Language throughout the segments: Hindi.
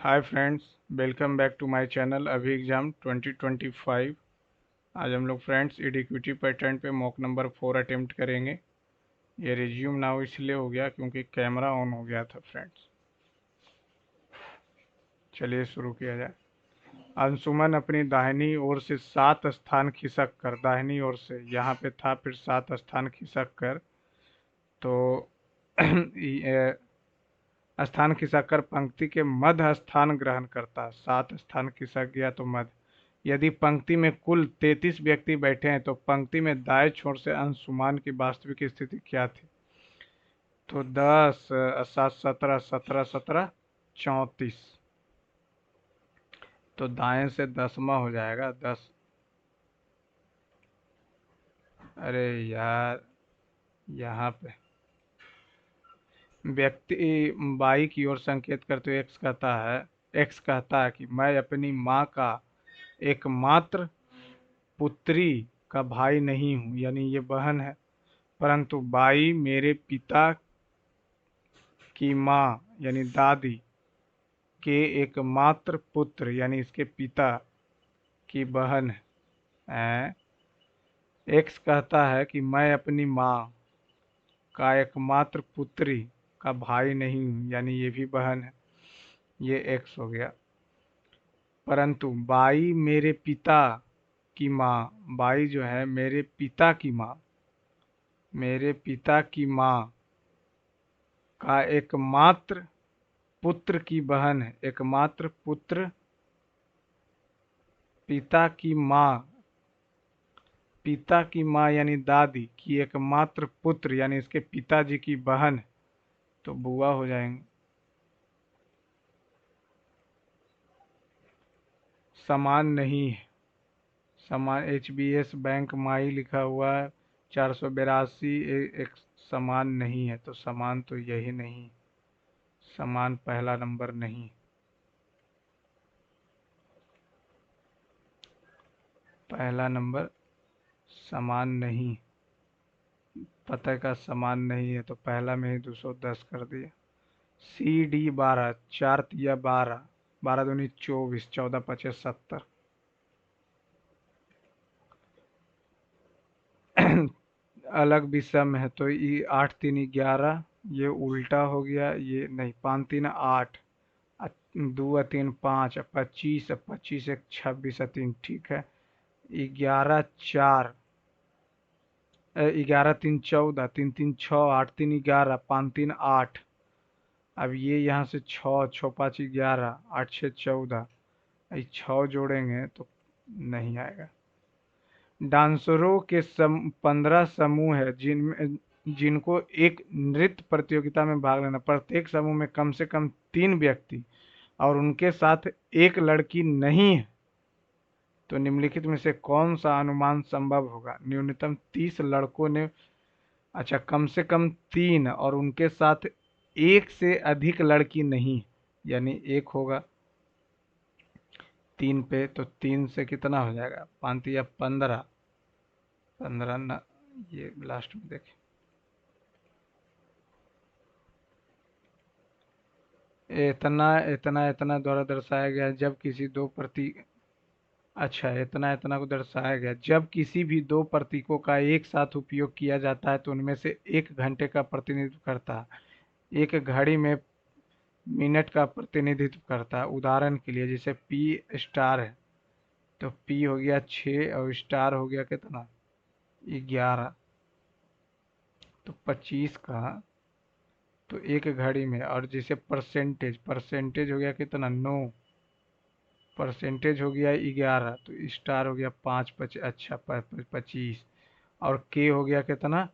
Hi friends, welcome back to my channel अभी एग्ज़ाम 2025। आज हम लोग फ्रेंड्स इडिक्विटी पैटर्न पे मॉक नंबर 4 अटेम्प्ट करेंगे। ये रिज्यूम नाउ इसलिए हो गया क्योंकि कैमरा ऑन हो गया था फ्रेंड्स। चलिए शुरू किया जाए। अंशुमन अपनी दाहिनी ओर से 7 स्थान खिसक कर, दाहिनी ओर से यहाँ पे था, फिर 7 स्थान खिसक कर तो स्थान खिसककर पंक्ति के मध्य स्थान ग्रहण करता। 7 स्थान खिसक गया तो मध्य। यदि पंक्ति में कुल 33 व्यक्ति बैठे हैं तो पंक्ति में दाएं छोर से अंशुमान की वास्तविक स्थिति क्या थी? तो 10 7 17 17 17 34। तो दाएं से 10वां हो जाएगा 10। अरे यार, यहाँ पे व्यक्ति बाई की ओर संकेत करते हुए एक्स कहता है कि मैं अपनी माँ का एकमात्र पुत्री का भाई नहीं हूँ, यानी ये बहन है। परंतु बाई मेरे पिता की माँ यानी दादी के एकमात्र पुत्र यानी इसके पिता की बहन है। एक्स कहता है कि मैं अपनी माँ का एकमात्र पुत्री का भाई नहीं हूँ, यानी ये भी बहन है। ये एक्स हो गया। परंतु बाई मेरे पिता की माँ, बाई जो है मेरे पिता की माँ, मेरे पिता की माँ का एकमात्र पुत्र की बहन है। एकमात्र पुत्र, पिता की माँ, पिता की माँ यानी दादी की एकमात्र पुत्र यानी इसके पिताजी की बहन, तो बुआ हो जाएंगे। समान नहीं है। समान HBS बैंक माई लिखा हुआ है 482 एक समान नहीं है, तो समान तो यही नहीं। समान पहला नंबर नहीं। पहला नंबर समान नहीं, पता का समान नहीं है, तो पहला में ही 210 कर दिया। CD 12, 4 तिया 12, 12 दूनी 24, 14 पचे 70। अलग विषम है तो ये 8 3 11, ये उल्टा हो गया, ये नहीं। 5 3 8, 2 3 5, 25, 25 1 26 3, ठीक है। 11 4, 11 3 14, 3 3 6, 8 3 11, 5 3 8। अब ये यहाँ से 6 6 5 11, 8 6 14, 6 जोड़ेंगे तो नहीं आएगा। डांसरों के 15 समूह है जिनको एक नृत्य प्रतियोगिता में भाग लेना। प्रत्येक समूह में कम से कम 3 व्यक्ति और उनके साथ एक लड़की नहीं है। तो निम्नलिखित में से कौन सा अनुमान संभव होगा? न्यूनतम 30 लड़कों ने, अच्छा, कम से कम 3 और उनके साथ एक से अधिक लड़की नहीं, यानी एक होगा 3 पे। तो 3 से कितना हो जाएगा? 5 या 15, 15 न, ये लास्ट में देखें। इतना इतना इतना द्वारा दर्शाया गया जब किसी दो प्रतीक, अच्छा, इतना इतना को दर्शाया गया जब किसी भी दो प्रतीकों का एक साथ उपयोग किया जाता है तो उनमें से एक घंटे का प्रतिनिधित्व करता है, एक घड़ी में मिनट का प्रतिनिधित्व करता है। उदाहरण के लिए जैसे पी स्टार है तो पी हो गया 6 और स्टार हो गया कितना? 11। तो 25 का तो एक घड़ी में, और जैसे परसेंटेज, परसेंटेज हो गया कितना? 9। परसेंटेज हो गया 11, तो स्टार हो गया 5 पच, अच्छा 25। और के हो गया कितना?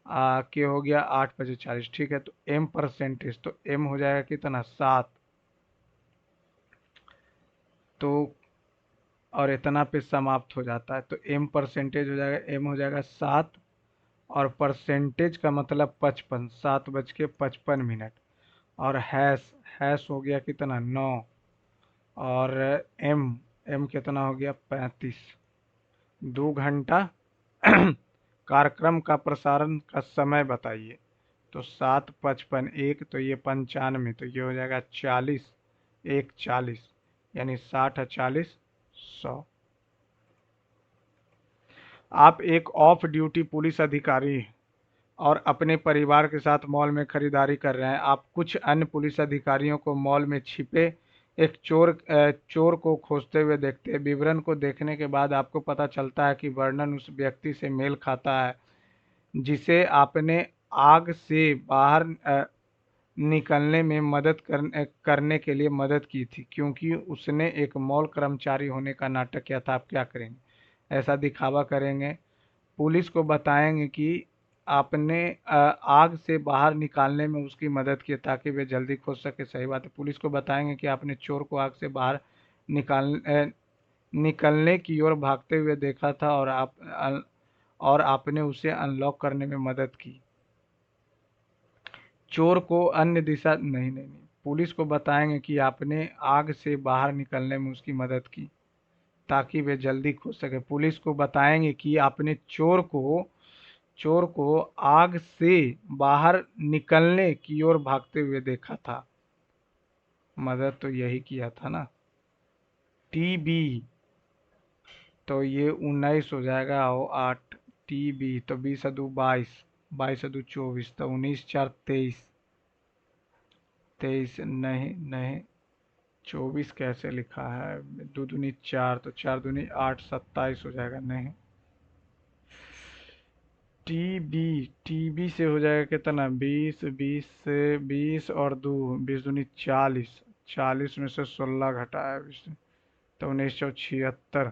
के हो गया 8 पचे 40, ठीक है। तो एम परसेंटेज, तो एम हो जाएगा कितना? 7। तो और इतना पे समाप्त हो जाता है, तो एम परसेंटेज हो जाएगा, एम हो जाएगा 7। और परसेंटेज का मतलब 55, 7:55। और हैश, हैश हो गया कितना? 9। और एम, एम कितना हो गया? 35। 2 घंटा कार्यक्रम का प्रसारण का समय बताइए। तो 7 55 1, तो ये 95, तो ये हो जाएगा 40। एक 40, यानी 60 है 40, 100। आप एक ऑफ ड्यूटी पुलिस अधिकारी हैं और अपने परिवार के साथ मॉल में खरीदारी कर रहे हैं। आप कुछ अन्य पुलिस अधिकारियों को मॉल में छिपे एक चोर को खोजते हुए देखते हैं। विवरण को देखने के बाद आपको पता चलता है कि वर्णन उस व्यक्ति से मेल खाता है जिसे आपने आग से बाहर निकलने में करने के लिए मदद की थी, क्योंकि उसने एक मॉल कर्मचारी होने का नाटक किया था। आप क्या करेंगे? ऐसा दिखावा करेंगे, पुलिस को बताएंगे कि आपने आग से बाहर निकालने में उसकी मदद की ताकि वे जल्दी खोज सके। सही बात है। पुलिस को बताएंगे कि आपने चोर को आग से बाहर निकलने की ओर भागते हुए देखा था और आपने उसे अनलॉक करने में मदद की। चोर को अन्य दिशा नहीं नहीं नहीं पुलिस को बताएंगे कि आपने आग से बाहर निकलने में उसकी मदद की ताकि वे जल्दी खोज सके। पुलिस को बताएंगे कि आपने चोर को आग से बाहर निकलने की ओर भागते हुए देखा था। मदद तो यही किया था ना। टीबी, तो ये 19 हो जाएगा और 8। टीबी तो 20 अदू 22, 22 अदू 24, तो 19 4 23। 23 नहीं नहीं, 24 कैसे लिखा है? दो दूनी 4, तो 4 दूनी 8, 27 हो जाएगा। नहीं, टीबी से हो जाएगा कितना? 20, 20 से 20 और 2, 20 दूनी 40, 40 में से 16 घटाया 20, तो 1976।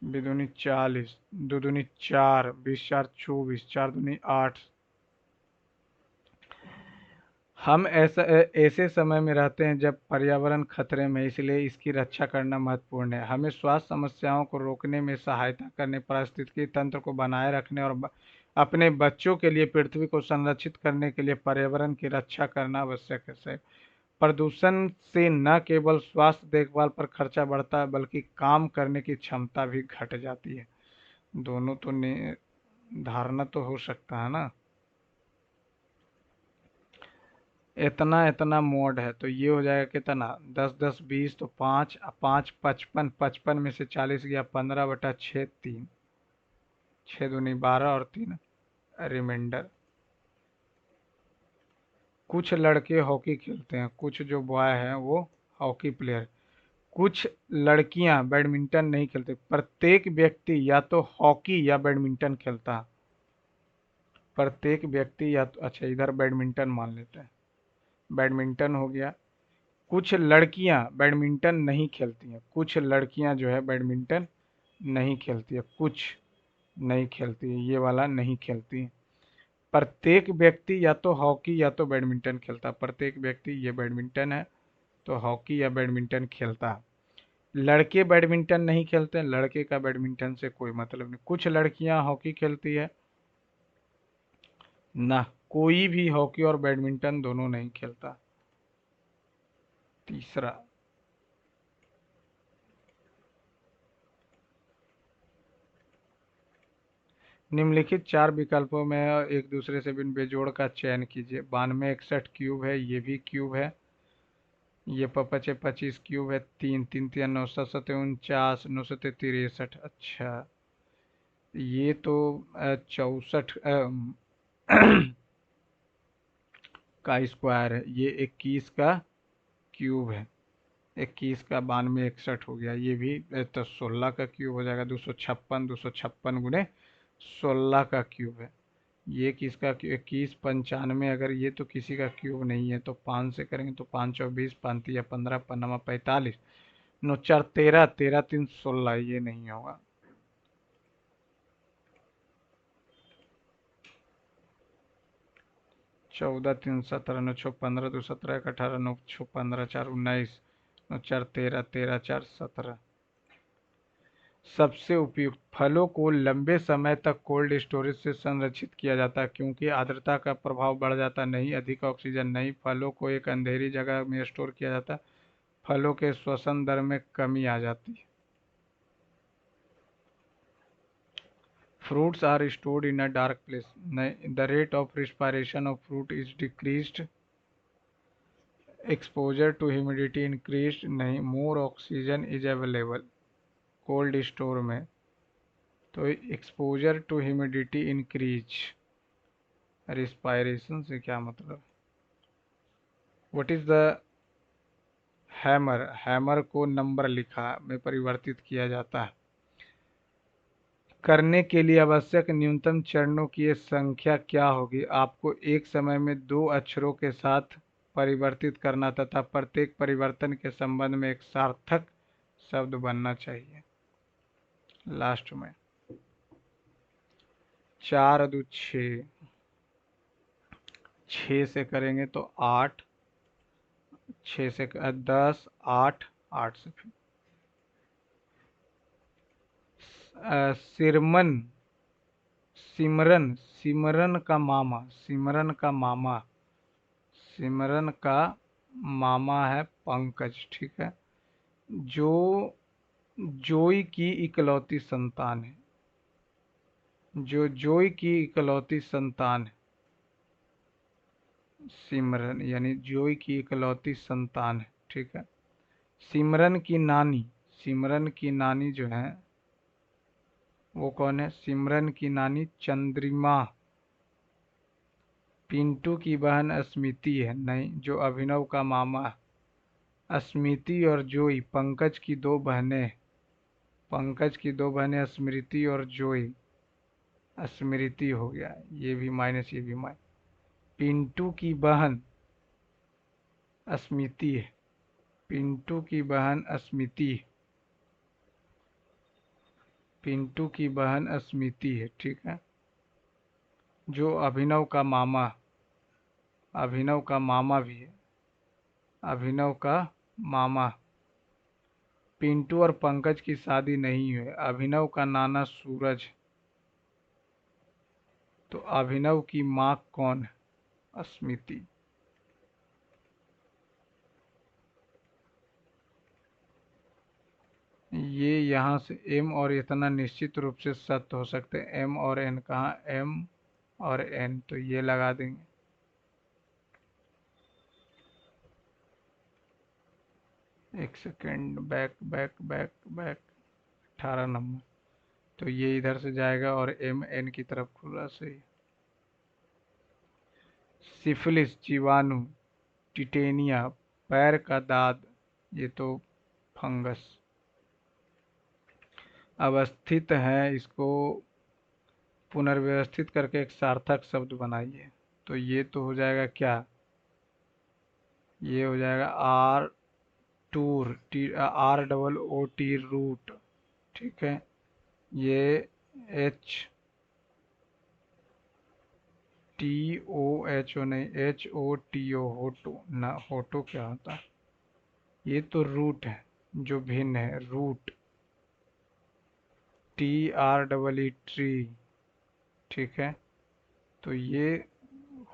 बिदुनी 40, दो दूनी 4, 20 4 24, 4 दूनी 8। हम ऐसे समय में रहते हैं जब पर्यावरण खतरे में है, इसलिए इसकी रक्षा करना महत्वपूर्ण है। हमें स्वास्थ्य समस्याओं को रोकने में सहायता करने, पारिस्थितिकी तंत्र को बनाए रखने और अपने बच्चों के लिए पृथ्वी को संरक्षित करने के लिए पर्यावरण की रक्षा करना आवश्यक है। प्रदूषण से न केवल स्वास्थ्य देखभाल पर खर्चा बढ़ता है, बल्कि काम करने की क्षमता भी घट जाती है। दोनों तो धारणा तो हो सकता है ना। इतना इतना मोड है तो ये हो जाएगा कितना? 10 10 20, तो 5 5 55, 55 में से 40 गया 15/6, 3, 6 दूनी 12 और 3 रिमाइंडर। कुछ लड़के हॉकी खेलते हैं, कुछ जो बॉय हैं वो हॉकी प्लेयर। कुछ लड़कियां बैडमिंटन नहीं खेलते। प्रत्येक व्यक्ति या तो हॉकी या बैडमिंटन खेलता है। प्रत्येक व्यक्ति या तो, अच्छा इधर बैडमिंटन मान लेते हैं, बैडमिंटन हो गया। कुछ लड़कियां बैडमिंटन नहीं खेलती हैं, कुछ लड़कियां जो है बैडमिंटन नहीं खेलती है, कुछ नहीं खेलती है, ये वाला नहीं खेलती है। प्रत्येक व्यक्ति या तो हॉकी या तो बैडमिंटन खेलता है। प्रत्येक व्यक्ति, ये बैडमिंटन है तो हॉकी या बैडमिंटन खेलता है। लड़के बैडमिंटन नहीं खेलते हैं, लड़के का बैडमिंटन से कोई मतलब नहीं। कुछ लड़कियां हॉकी खेलती है ना, कोई भी हॉकी और बैडमिंटन दोनों नहीं खेलता। तीसरा, निम्नलिखित 4 विकल्पों में एक दूसरे से बिन बेजोड़ का चयन कीजिए। 92 61 क्यूब है, ये भी क्यूब है। ये 25 क्यूब है। 3 3 3 9 7 7 49, 9 7 63। अच्छा, ये तो 64 का स्क्वायर है। ये 21 का क्यूब है। 21 का 92 61 हो गया। ये भी तो 16 का क्यूब हो जाएगा। 256, 256 गुने 16 का क्यूब है। ये किसका? 21 95। अगर ये तो किसी का क्यूब नहीं है तो 5 से करेंगे तो 5 24, 5 या 15, 15 45, 9 4 13, 13 3 16। ये नहीं होगा। 14 3 17, 9 6 15, 2 17 1 18, 9 6 15 4 19, 9 4 13, 13 4 17। सबसे उपयुक्त फलों को लंबे समय तक कोल्ड स्टोरेज से संरक्षित किया जाता है, क्योंकि आर्द्रता का प्रभाव बढ़ जाता नहीं, अधिक ऑक्सीजन नहीं। फलों को एक अंधेरी जगह में स्टोर किया जाता है, फलों के श्वसन दर में कमी आ जाती है। Fruits are stored in a dark place. The rate of respiration of fruit is decreased exposure to humidity increase नहीं, more oxygen is available cold store में। तो exposure to humidity increase, respiration से क्या मतलब? What is the hammer, hammer को नंबर लिखा में परिवर्तित किया जाता है। करने के लिए आवश्यक न्यूनतम चरणों की संख्या क्या होगी? आपको एक समय में 2 अक्षरों के साथ परिवर्तित करना तथा प्रत्येक परिवर्तन के संबंध में एक सार्थक शब्द बनना चाहिए। लास्ट में 4 दो 6, 6 से करेंगे तो 8, 6 से 10, 8, 8 से फिर सिरमन, सिमरन, सिमरन का मामा, सिमरन का मामा, सिमरन का मामा है पंकज, ठीक है। जो जोई की इकलौती संतान है, जो जोई की इकलौती संतान है, सिमरन यानी जोई की इकलौती संतान है, ठीक है। सिमरन की नानी, सिमरन की नानी जो है वो कौन है? सिमरन की नानी चंद्रिमा। पिंटू की बहन स्मिति है, नहीं, जो अभिनव का मामा है। स्मिति और जोई पंकज की 2 बहनें, पंकज की 2 बहनें स्मृति और जोई, स्मृति हो गया, ये भी माइनस ये भी माइनस। पिंटू की बहन स्मिति है, पिंटू की बहन स्मिति, पिंटू की बहन स्मिति है, ठीक है। जो अभिनव का मामा, अभिनव का मामा भी है, अभिनव का मामा। पिंटू और पंकज की शादी नहीं हुई, अभिनव का नाना सूरज। तो अभिनव की माँ कौन है? स्मिति। ये यहाँ से एम और इतना निश्चित रूप से सत्य हो सकते हैं। एम और एन कहाँ? एम और एन, तो ये लगा देंगे। एक second, back back back back, 18 number, तो ये इधर से जाएगा और एम एन की तरफ खुला, सही। सिफिलिस जीवाणु, टिटेनिया पैर का दाद, ये तो फंगस। अवस्थित है, इसको पुनर्व्यवस्थित करके एक सार्थक शब्द बनाइए। तो ये तो हो जाएगा क्या? ये हो जाएगा R tour, T R double O T root, ठीक है। ये H T O H O नहीं, एच ओ टी ओ, होटो ना, होटो क्या होता है? ये तो रूट है, जो भिन्न है, root, T R double E tree, ठीक है। तो ये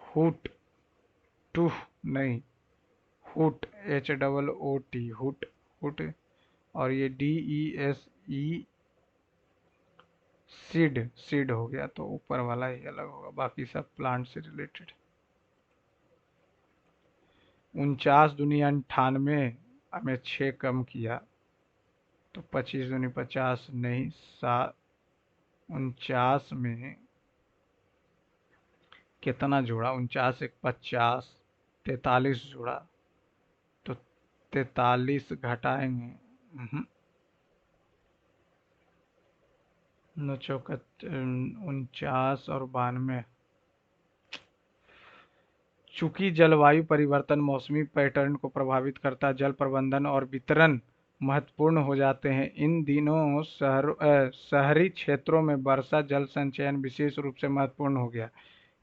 हुट, टू नहीं, hoot, H double O T, hoot, hoot. और ये D E S E, seed, seed हो गया, तो ऊपर वाला ही अलग होगा, बाकी सब प्लांट से रिलेटेड। 49 दूनी 98, हमें 6 कम किया, तो 25 दूनी 50 नहीं, 49 में कितना जोड़ा? 49 एक 50, 43 जोड़ा, तो 43 घटाएंगे, नौ चौका 49 और 92। चूंकि जलवायु परिवर्तन मौसमी पैटर्न को प्रभावित करता है, जल प्रबंधन और वितरण महत्वपूर्ण हो जाते हैं। इन दिनों शहरी क्षेत्रों में वर्षा जल संचयन विशेष रूप से महत्वपूर्ण हो गया।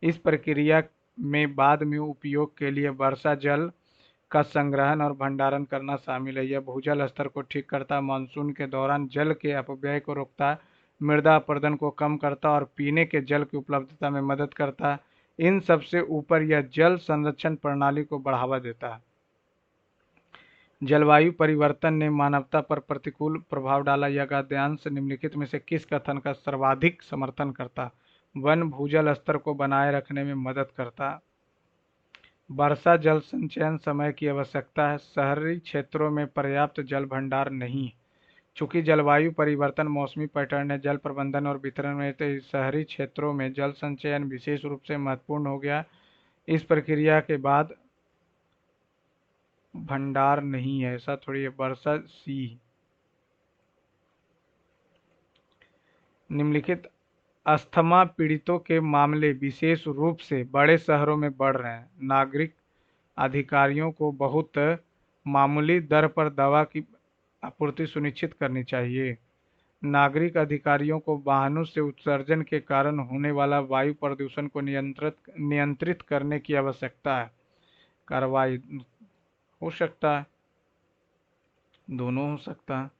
इस प्रक्रिया में बाद में उपयोग के लिए वर्षा जल का संग्रहण और भंडारण करना शामिल है। यह भूजल स्तर को ठीक करता है, मानसून के दौरान जल के अपव्यय को रोकता है, मृदा अपरदन को कम करता है और पीने के जल की उपलब्धता में मदद करता है। इन सबसे ऊपर यह जल संरक्षण प्रणाली को बढ़ावा देता है। जलवायु परिवर्तन ने मानवता पर प्रतिकूल प्रभाव डाला। यह गद्यांश निम्नलिखित में से किस कथन का सर्वाधिक समर्थन करता? वन भूजल स्तर को बनाए रखने में मदद करता। वर्षा जल संचयन समय की आवश्यकता है। शहरी क्षेत्रों में पर्याप्त जल भंडार नहीं है। चूंकि जलवायु परिवर्तन, मौसमी पैटर्न है, जल प्रबंधन और वितरण में तो शहरी क्षेत्रों में जल संचयन विशेष रूप से महत्वपूर्ण हो गया। इस प्रक्रिया के बाद भंडार नहीं है, ऐसा थोड़ी है। वर्षा सी। निम्नलिखित अस्थमा पीड़ितों के मामले विशेष रूप से बड़े शहरों में बढ़ रहे हैं। नागरिक अधिकारियों को बहुत मामूली दर पर दवा की आपूर्ति सुनिश्चित करनी चाहिए। नागरिक अधिकारियों को वाहनों से उत्सर्जन के कारण होने वाला वायु प्रदूषण को नियंत्रित करने की आवश्यकता है। कार्रवाई हो सकता है, दोनों हो सकता है।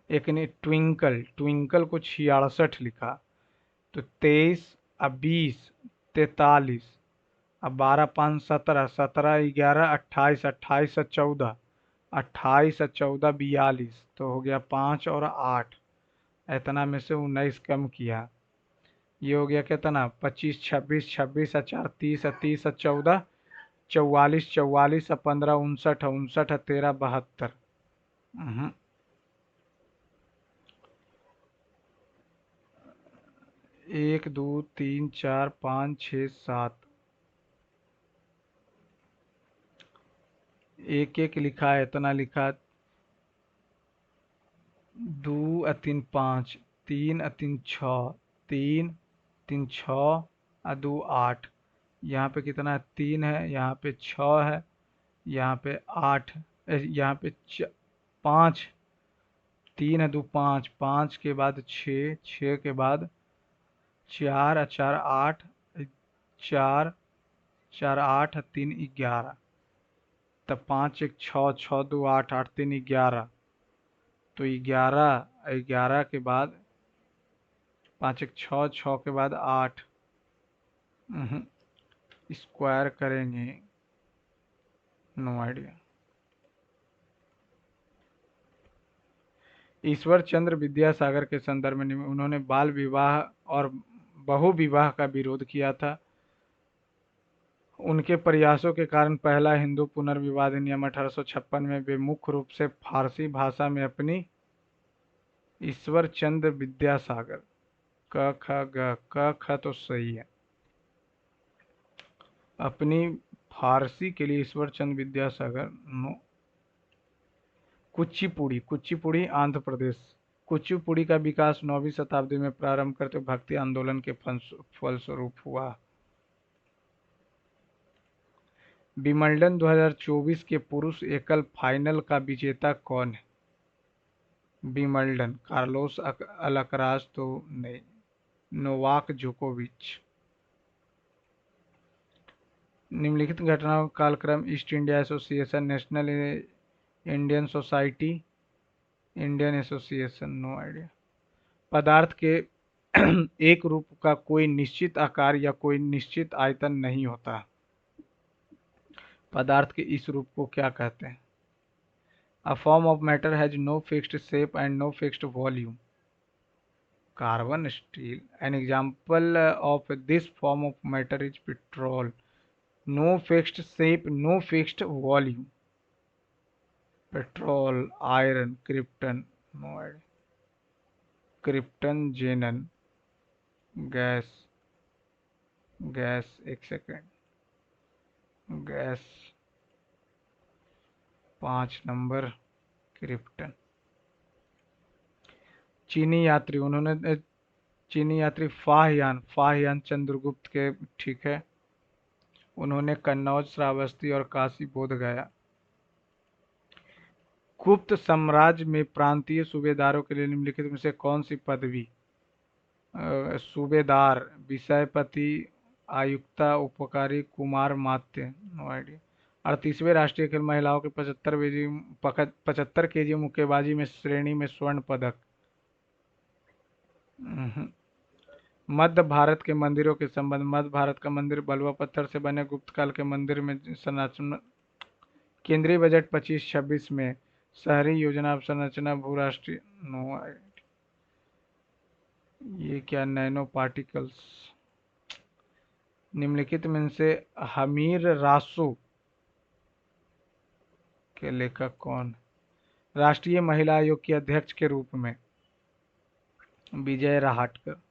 एक ने ट्विंकल ट्विंकल को 66 लिखा, तो 23 अब 20 43 अब 12 5 17 17 11 28 28 से 14 28 से 14 42, तो हो गया 5 और 8। इतना में से 19 कम किया, ये हो गया कितना 25 26 26 4 30 30 14 44 44 15 59 59 13 72। 1 2 3 4 5 6 7, एक एक लिखा है, इतना लिखा। 2 3 5, 3 3 6, 3 3 6 2 8। यहाँ पे कितना 3 है, यहाँ पे 6 है, यहाँ पे 8, यहाँ पे 5। 3 2 5, 5 के बाद 6, 6 के बाद 4 4 8, 4 4 8 3 11, तब 5 1 6, 6 2 8, 8 3 11, तो 11 11 के बाद 5 1 6, 6 के बाद 8। स्क्वायर करेंगे, नो आइडिया। ईश्वर चंद्र विद्यासागर के संदर्भ में उन्होंने बाल विवाह और बहु विवाह का विरोध किया था। उनके प्रयासों के कारण पहला हिंदू पुनर्विवाह अधिनियम 1856 में वे मुख्य रूप से फारसी भाषा में अपनी ईश्वर चंद्र विद्यासागर क ख ग क ख तो सही है, अपनी फारसी के लिए ईश्वर चंद्र विद्यासागर। नो। कुचिपुड़ी कुचिपुड़ी आंध्र प्रदेश। कुचिपुड़ी का विकास 9वीं शताब्दी में प्रारंभ करते भक्ति आंदोलन के फलस्वरूप हुआ। विंबलडन 2024 के पुरुष एकल फाइनल का विजेता कौन है? विंबलडन कार्लोस अल्कराज तो नहीं, नोवाक जोकोविच। निम्नलिखित घटनाओं का कालक्रम East India Association, National Indian Society, Indian Association, no idea. पदार्थ के एक रूप का कोई निश्चित आकार या कोई निश्चित आयतन नहीं होता। पदार्थ के इस रूप को क्या कहते हैं? A form of matter has no fixed shape and no fixed volume. Carbon, steel. An example of this form of matter is petrol. No fixed shape, no fixed volume. Petrol, iron, krypton, no idea. Krypton, xenon, gas, gas, एक सेकेंड, गैस 5 नंबर, क्रिप्टन। चीनी यात्री उन्होंने चीनी यात्री फाहयान फाहयान चंद्रगुप्त के, ठीक है, उन्होंने कन्नौज, श्रावस्ती और काशी बोध गया। गुप्त साम्राज्य में प्रांतीय सूबेदारों के लिए निम्नलिखित में से कौन सी पदवी? सूबेदार, विषयपति, आयुक्ता, उपकारी, कुमार मात्य, नो आइडिया। 38वें राष्ट्रीय खेल महिलाओं के 75 केजी मुक्केबाजी में श्रेणी में स्वर्ण पदक। मध्य भारत के मंदिरों के संबंध। मध्य भारत का मंदिर बलुआ पत्थर से बने गुप्त काल के मंदिर में संरचना। केंद्रीय बजट 25-26 में शहरी योजना संरचना भूराष्ट्रीय, नो आइडिया। ये क्या नैनो पार्टिकल्स, निम्नलिखित में से हमीर रासो के लेखक कौन? राष्ट्रीय महिला आयोग की अध्यक्ष के रूप में विजय रहाटकर।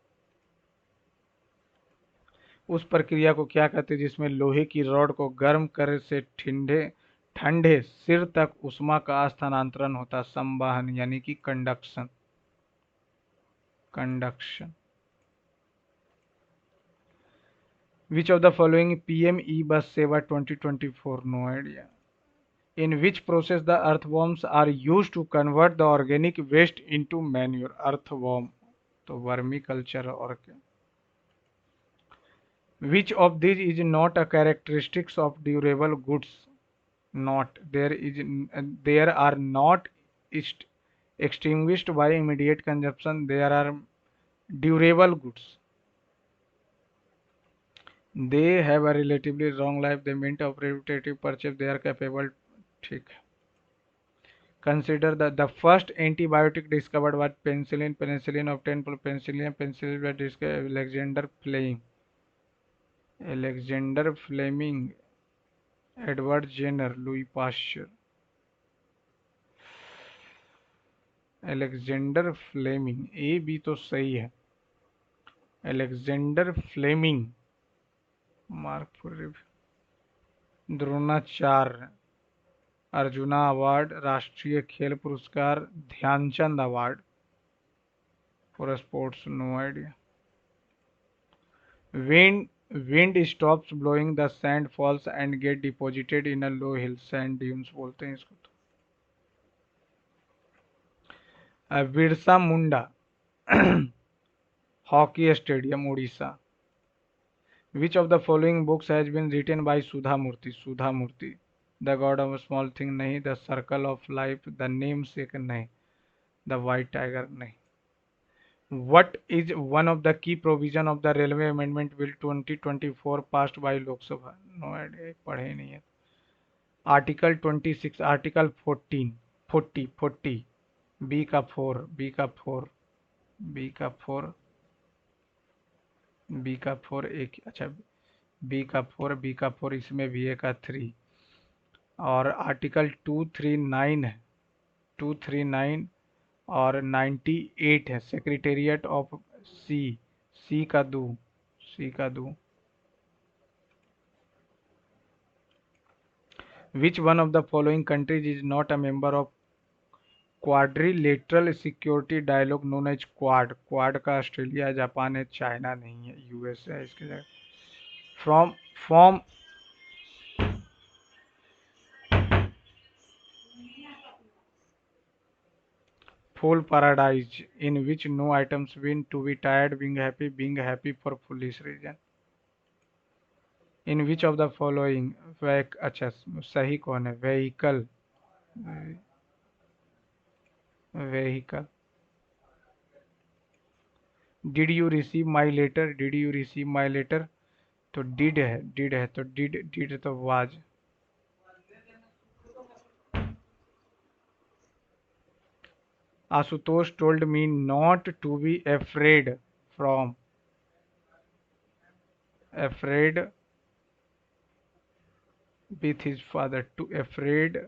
उस प्रक्रिया को क्या कहते हैं जिसमें लोहे की रॉड को गर्म कर से ठंडे ठंडे सिर तक उष्मा का स्थानांतरण होता है? संवहन यानी कि conduction. Conduction. Which of the following PM e-bus Seva 2024? No idea. In which process the earthworms are used to convert the organic waste into manure? Earthworm तो वर्मी-कल्चर और क्या? Which of these is not a characteristics of durable goods? Not. There are not extinguished by immediate consumption. There are durable goods. They have a relatively long life. They meant of repetitive purchase. They are capable. ठीक है. Consider the first antibiotic discovered was penicillin. Penicillin obtained from penicillium. Penicillin was discovered Alexander Fleming. Alexander Fleming, Edward Jenner, Louis Pasteur. Alexander Fleming, A भी तो सही है. Alexander Fleming. Mark for review. Dronacharya, Arjuna award, राष्ट्रीय खेल पुरस्कार, Dhyanchand award for sports. No idea. Wind stops blowing, the sand falls and get deposited in a low hill. Sand dunes बोलते हैं इसको. तो Birsa Munda hockey stadium, Orissa. Which of the following books has been written by Sudha Murthy? Sudha Murthy. The God of a Small Thing नहीं. The Circle of Life. The Namesake नहीं. The White Tiger नहीं. What is one of the key provision of the Railway Amendment Bill 2024 passed by Lok Sabha? No idea. पढ़े ही नहीं है. Article 26, Article 14, 40, B का 4, B का 4, B का 4, B का 4 एक. अच्छा, बी का 4, बी का 4, इसमें भी ए का 3. और आर्टिकल 239 है, 239 और 98 है. सेक्रेटेरिएट ऑफ सी, सी का 2, सी का 2. Which one of the following countries is not a member of quadrilateral security dialogue known as quad? Quad का ऑस्ट्रेलिया, जापान है, चाइना नहीं है, यूएस है इसके जगह. From full paradise in which no items win to be tired, being happy for foolish reason. In which of the following अच्छा सही कौन है? vehicle, vehicle. Did you receive my letter? Did you receive my letter? तो did है तो did तो was. Ashutosh told me not to be afraid from. Afraid with his father. To afraid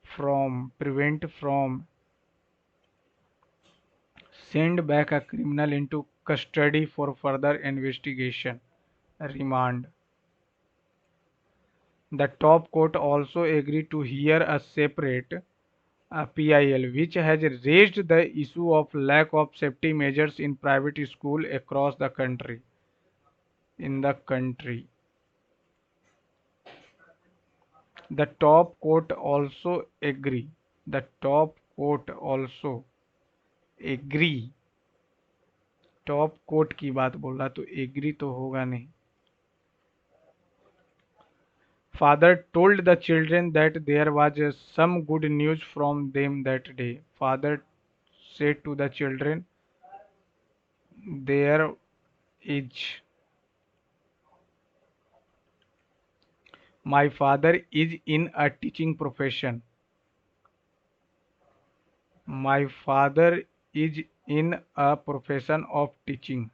from, prevent from. Send back a criminal into custody for further investigation. Remand. The top court also agreed to hear a separate PIL which has raised the issue of lack of safety measures in private schools across the country. In the country. The top court also agree. The top court also agree. Top court की बात बोल रहा तो एग्री तो होगा नहीं. Father told the children that there was some good news from them that day. Father said to the children, there is. My father is in a teaching profession. My father is in a profession of teaching.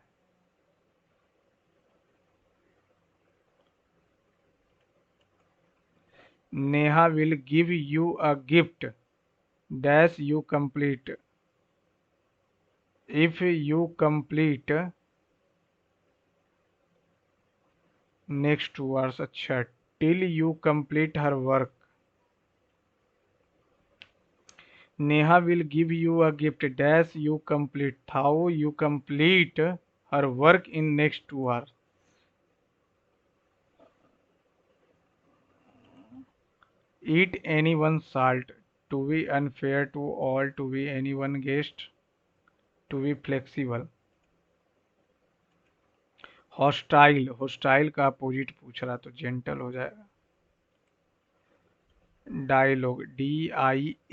Neha will give you a gift dash you complete. If you complete next 2 hours, अच्छा, till you complete her work. Neha will give you a gift dash you complete. How you complete her work in next 2 hours. Eat anyone salt. To be unfair to all. To be anyone guest. To be flexible. Hostile, hostile का अपोजिट पूछ रहा तो जेंटल हो जाएगा. Dialogue, DIALOGUE,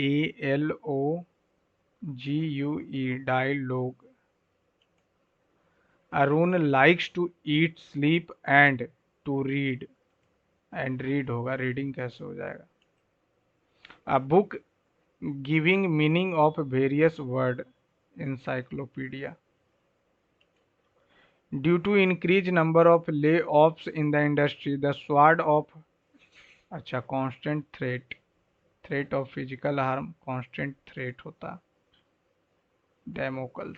dialogue. Arun likes to eat sleep and to read. And read होगा, रीडिंग कैसे हो जाएगा. A book giving meaning of various word. encyclopedia. Due to increased number of layoffs in the industry, the sword of, अच्छा, constant threat. Threat of physical harm, constant threat होता. Damocles.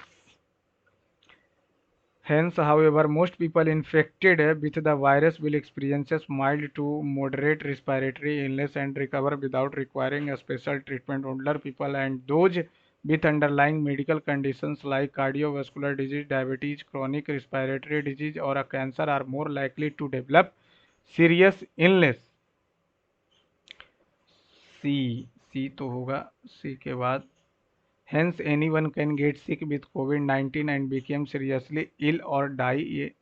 Hence, however, most people infected with the virus will experience mild to moderate respiratory illness and recover without requiring a special treatment. Older people and those with underlying medical conditions like cardiovascular disease, diabetes, chronic respiratory disease, or a cancer are more likely to develop serious illness. C. C तो होगा. C के बाद, hence anyone can get sick with COVID-19 and become seriously ill or die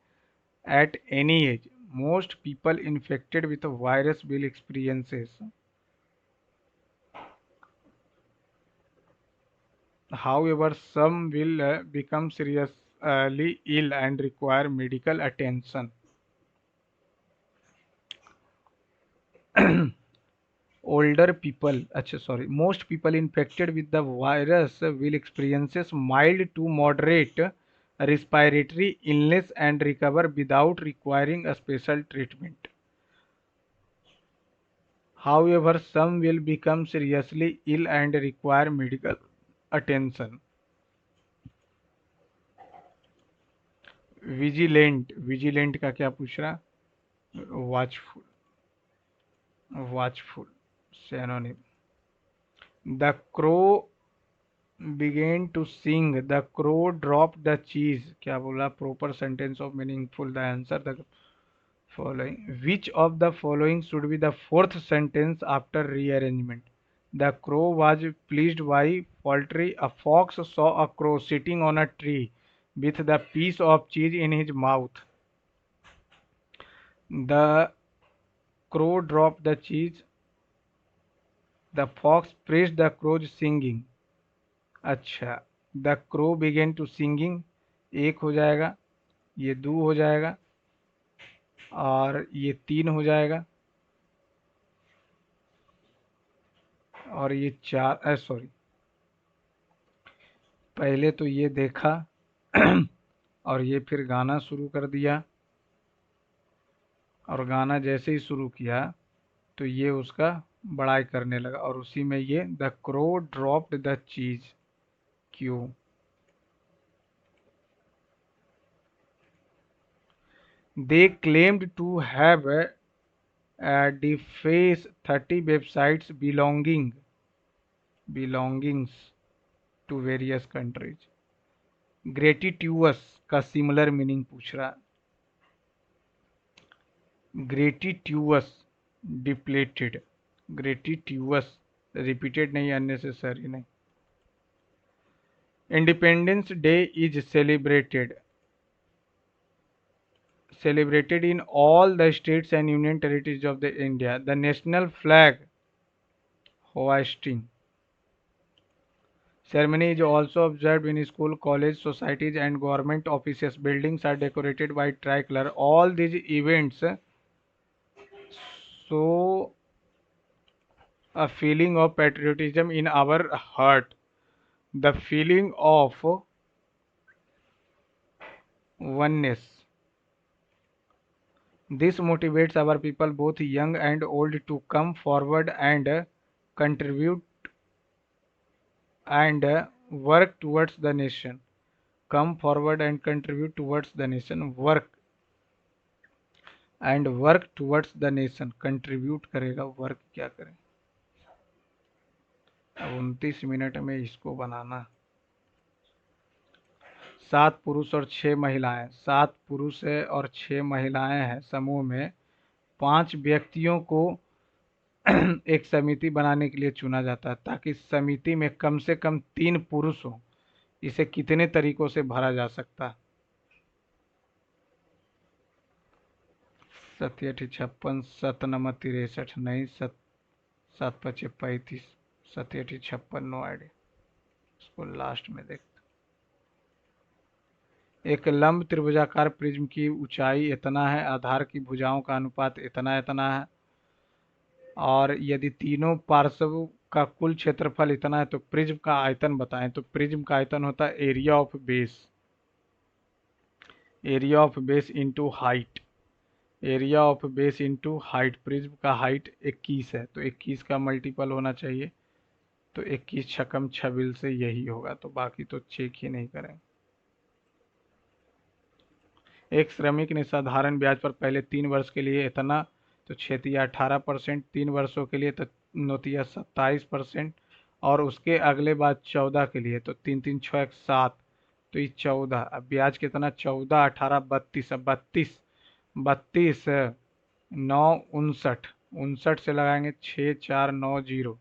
at any age. Most people infected with the virus will experiences. However, some will become seriously ill and require medical attention. Older people, अच्छा, sorry, most people infected with the virus will experiences mild to moderate respiratory illness and recover without requiring a special treatment. However, some will become seriously ill and require medical attention. Vigilant, vigilant का क्या पूछ रहा. Watchful, watchful synonym. The crow began to sing. The crow dropped the cheese. क्या बोला. Proper sentence of meaningful. The answer the following. Which of the following should be the fourth sentence after rearrangement? The crow was pleased by poultry. A fox saw a crow sitting on a tree with the piece of cheese in his mouth. The crow dropped the cheese. The fox praised the crow's singing. अच्छा, the crow begin to singing एक हो जाएगा, ये दो हो जाएगा, और ये तीन हो जाएगा, और ये चार, सॉरी, पहले तो ये देखा और ये फिर गाना शुरू कर दिया, और गाना जैसे ही शुरू किया तो ये उसका बड़ाई करने लगा, और उसी में ये द क्रो ड्रॉप्ड द चीज. क्यों. They claimed to have defaced 30 websites belongings to various countries. ग्रेटिट्यूअस का सिमिलर मीनिंग पूछ रहा. ग्रेटिट्यूअस, डिप्लेटेड. ग्रेटिट्यूअस, रिपीटेड नहीं, अननेसेसरी नहीं. Independence day is celebrated in all the states and union territories of the India. The national flag hoisting ceremony is also observed in school, college, societies, and government offices. Buildings are decorated by tricolor. All these events show a feeling of patriotism in our heart. The feeling of oneness. This motivates our people both young and old to come forward and contribute and work towards the nation. Come forward and contribute towards the nation, work towards the nation, contribute करेगा, वर्क क्या करें। अब 29 मिनट में इसको बनाना। 7 पुरुष और 6 महिलाएं, 7 पुरुष है और 6 महिलाएं हैं समूह में। 5 व्यक्तियों को एक समिति बनाने के लिए चुना जाता है ताकि समिति में कम से कम 3 पुरुष हो। इसे कितने तरीकों से भरा जा सकता है? 7 56, 7 नंबर 63, नहीं 7 5 35, 7 56, नो आइडिया। इसको लास्ट में देख। एक लंब त्रिभुजाकार प्रिज्म की ऊंचाई इतना है, आधार की भुजाओं का अनुपात इतना इतना है, और यदि तीनों पार्श्व का कुल क्षेत्रफल इतना है तो प्रिज्म का आयतन बताएं। तो प्रिज्म का आयतन होता है area of base, area of base into height, area of base into height. Prism का हाइट 21 है तो 21 का मल्टीपल होना चाहिए, तो 21 छकम छबिल से यही होगा, तो बाकी तो चेक ही नहीं करें। एक श्रमिक ने साधारण ब्याज पर पहले 3 वर्ष के लिए इतना, तो 6 18%, 3 वर्षों के लिए तो 9 27%, और उसके अगले बाद 14 के लिए तो 3 3 6 7, तो ये 14। अब ब्याज कितना, 14 18 32, अब 32 32 9 59, 59 से लगाएंगे 6 4 9 0,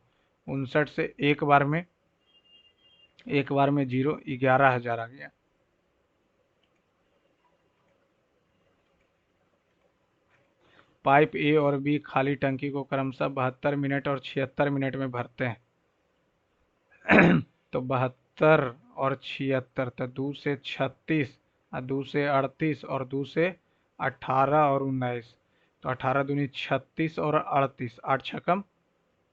59 से एक बार में 0, 11,000 आ गया। पाइप ए और बी खाली टंकी को क्रमशः 72 मिनट और 76 मिनट में भरते हैं। तो 72 और 76, तो 2 से 36 और 2 से 38 और 2 से 18 और 19, तो 18 दूनी 36 और 38, 8 छकम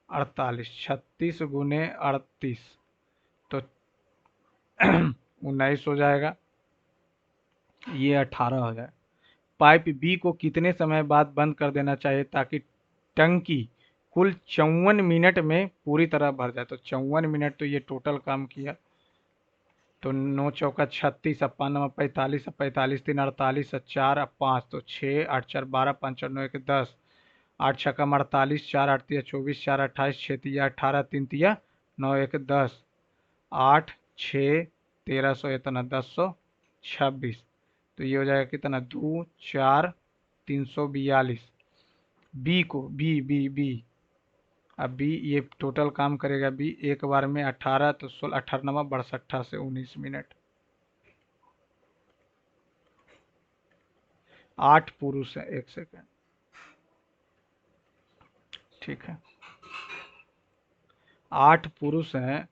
48, 36 गुने 38 तो 19 हो जाएगा, ये 18 हो जाए। पाइप बी को कितने समय बाद बंद कर देना चाहिए ताकि टंकी कुल 54 मिनट में पूरी तरह भर जाए? तो 54 मिनट तो ये टोटल काम किया, तो 9 चौका 36, अब 5 नंबर 45, अब 45 3 48, 4 अब 5 तो 6, 8 4 12, 5 4 9 1 10, 8 छक्का 48, 4 8 तिया 24, 4 28, 6 तिया 18, 3 तिया 9 1 10, 8 6 1300 इतना 1026, तो ये हो जाएगा कितना, 2 4 342। बी को बी बी बी अब बी ये टोटल काम करेगा बी एक बार में 18, तो 16 18 नंबर 62 से 19 मिनट। 8 पुरुष है, एक सेकेंड, ठीक है, 8 पुरुष हैं,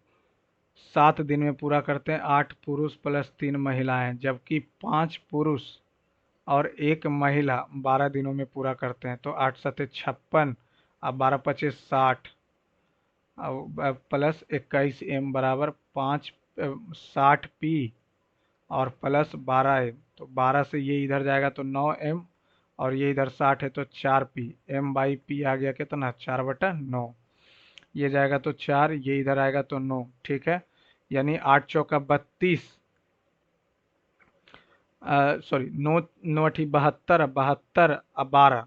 7 दिन में पूरा करते हैं। 8 पुरुष प्लस 3 महिलाएं, जबकि 5 पुरुष और 1 महिला 12 दिनों में पूरा करते हैं। तो 8 सत्ते 56, अब 12 पचे 60, अब प्लस 21 एम बराबर 5 60 पी और प्लस 12 एम, तो 12 से ये इधर जाएगा तो 9 एम, और ये इधर 60 है तो 4 पी, एम बाई पी आ गया कितना, 4/9, ये जाएगा तो 4, ये इधर आएगा तो 9, ठीक है। यानी 8 चौका 32, सॉरी 9 9 अठी 72, 72 अब 12,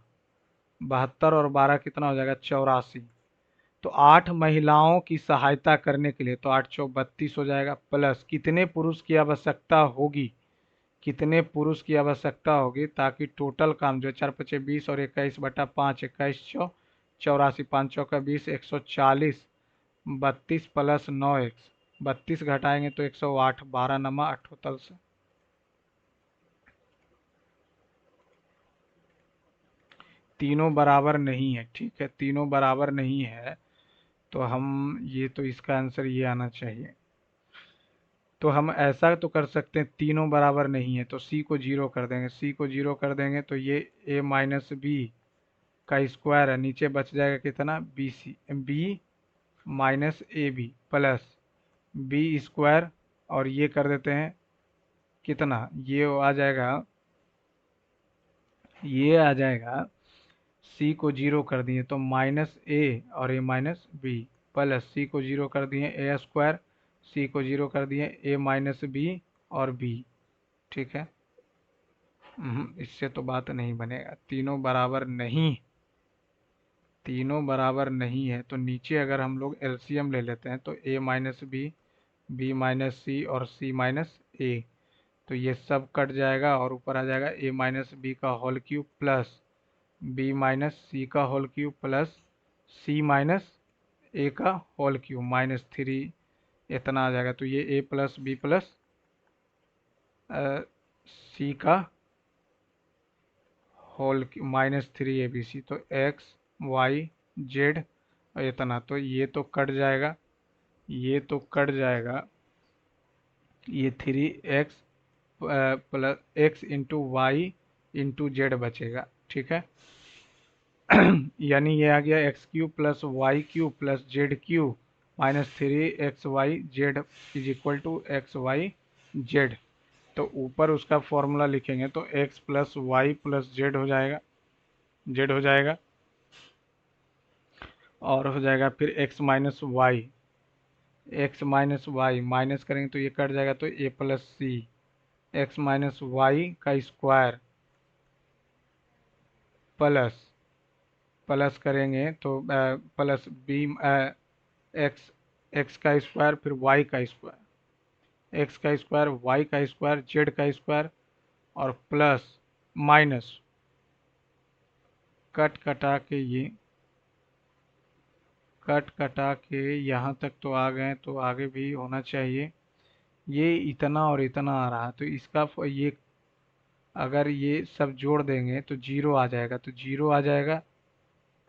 72 और 12 कितना हो जाएगा, 84। तो 8 महिलाओं की सहायता करने के लिए तो 8 चौक 32 हो जाएगा, प्लस कितने पुरुष की आवश्यकता होगी, कितने पुरुष की आवश्यकता होगी ताकि टोटल काम जो 4 पचे 20 और 21/5, 21 चौ 84, 5 चौका 20, 140, 32 प्लस 9x, 32 घटाएंगे तो 108, 12 नमा अठोतल से। तीनों बराबर नहीं है, ठीक है, तीनों बराबर नहीं है, तो हम ये तो इसका आंसर ये आना चाहिए। तो हम ऐसा तो कर सकते हैं, तीनों बराबर नहीं है तो सी को 0 कर देंगे, सी को 0 कर देंगे तो ये a माइनस बी का स्क्वायर है, नीचे बच जाएगा कितना, B C B minus A B plus B square, और ये कर देते हैं कितना, ये आ जाएगा ये आ जाएगा, सी को जीरो कर दिए तो माइनस ए और ए माइनस बी, प्लस सी को जीरो कर दिए ए स्क्वायर, सी को जीरो कर दिए ए माइनस बी और बी। ठीक है। इससे तो बात नहीं बनेगा, तीनों बराबर नहीं, तीनों बराबर नहीं है तो नीचे अगर हम लोग एलसीएम ले लेते हैं तो ए माइनस बी, बी माइनस सी और सी माइनस ए, तो ये सब कट जाएगा और ऊपर आ जाएगा ए माइनस बी का whole cube plus B minus C का whole cube plus C minus A का होल क्यूब माइनस थ्री, इतना आ जाएगा। तो ये A plus B plus C का whole minus three A B C, तो एक्स वाई जेड इतना, तो ये तो कट जाएगा, ये तो कट जाएगा, ये three X plus X into Y into Z बचेगा। ठीक है। यानी ये आ गया X cube plus Y cube plus Z cube minus three X Y Z is equal to X Y Z. तो ऊपर उसका फॉर्मूला लिखेंगे तो X plus Y plus Z हो जाएगा, जेड हो जाएगा, और हो जाएगा फिर एक्स माइनस वाई माइनस करेंगे तो ये कट जाएगा, तो ए प्लस सी एक्स माइनस वाई का स्क्वायर प्लस, प्लस करेंगे तो प्लस बी एक्स, एक्स का स्क्वायर फिर वाई का स्क्वायर, एक्स का स्क्वायर वाई का स्क्वायर जेड का स्क्वायर और प्लस माइनस, कट कटा के ये कट कटा के यहाँ तक तो आ गए, तो आगे भी होना चाहिए। ये इतना और इतना आ रहा, तो इसका ये अगर ये सब जोड़ देंगे तो जीरो आ जाएगा, तो जीरो आ जाएगा,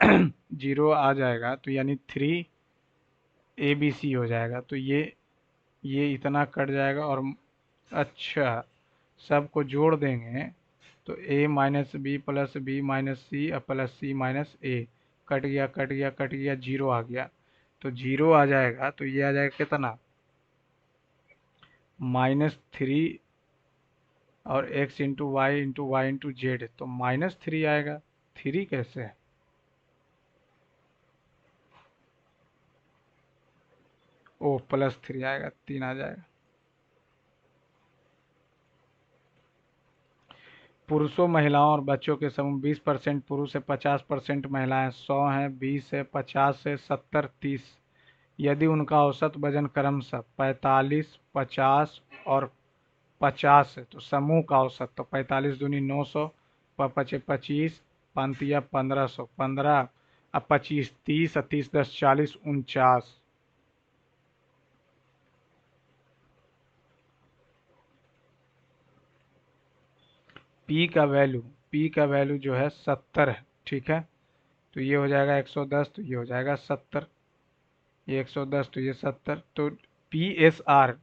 जीरो आ जाएगा तो यानी थ्री ए बी सी हो जाएगा। तो ये इतना कट जाएगा और अच्छा सबको जोड़ देंगे तो a minus B plus B minus C plus C minus A, cut गया कट गया कट गया, जीरो आ गया, तो जीरो आ जाएगा, तो ये आ जाएगा कितना, माइनस थ्री और X into Y into Z, तो माइनस थ्री आएगा। थ्री कैसे है, ओ प्लस थ्री आएगा, तीन आ जाएगा। पुरुषों महिलाओं और बच्चों के समूह 20% पुरुष है, 50% महिलाएं, 100 हैं, 20 है, 50 है, 70, 30, यदि उनका औसत वजन क्रमशः 45, 50 और 50 है तो समूह का औसत, तो 45 दूनी 900, पचे 25, पांतिया 1500, 15 अब 25, 30, 30 10 40, 49। पी का वैल्यू जो है 70 है। ठीक है। तो ये हो जाएगा 110, तो ये हो जाएगा 70, ये 110 तो ये 70, तो पी एस आर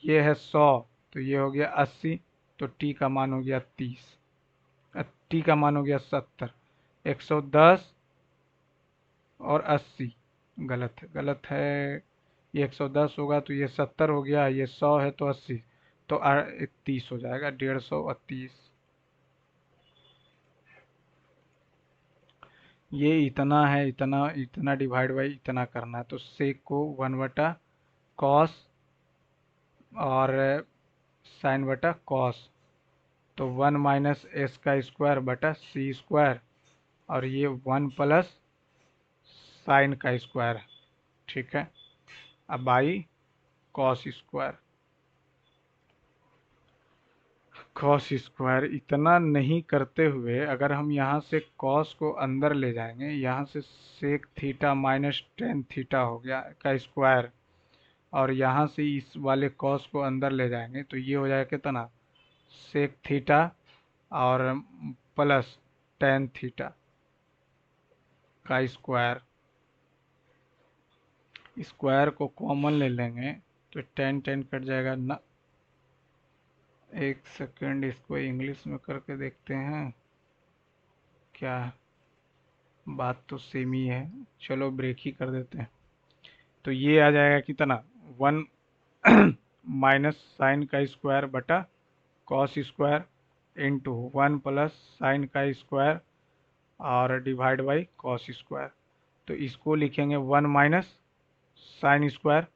ये है 100, तो ये हो गया 80, तो टी का मान हो गया 30, टी का मान हो गया 70, 110 और 80, गलत है, ये 110 होगा तो ये 70 हो गया, ये 100 है तो 80, तो 30 हो जाएगा, 150 और 30। ये इतना है, इतना इतना डिवाइड बाई इतना करना है, तो सेक को 1/cos और साइन बटा कॉस, तो 1 माइनस एस का स्क्वायर बटा सी स्क्वायर, और ये 1 प्लस साइन का स्क्वायर। ठीक है। अब by cos square, cos square इतना नहीं करते हुए अगर हम यहाँ से कॉस को अंदर ले जाएंगे, यहाँ से sec theta minus tan theta हो गया का स्क्वायर, और यहाँ से इस वाले कॉस को अंदर ले जाएंगे तो ये हो जाएगा कितना, सेक थीटा और प्लस टेन थीटा का स्क्वायर, स्क्वायर को कॉमन ले लेंगे तो टेन टेन कट जाएगा ना। एक सेकंड, इसको इंग्लिश में करके देखते हैं, क्या बात तो सेम ही है, चलो ब्रेक ही कर देते हैं। तो ये आ जाएगा कितना, 1 माइनस साइन का स्क्वायर बटा cos square, into 1 plus sign का स्क्वायर और डिवाइड बाई कॉस स्क्वायर। तो इसको लिखेंगे 1 माइनस साइन स्क्वायर,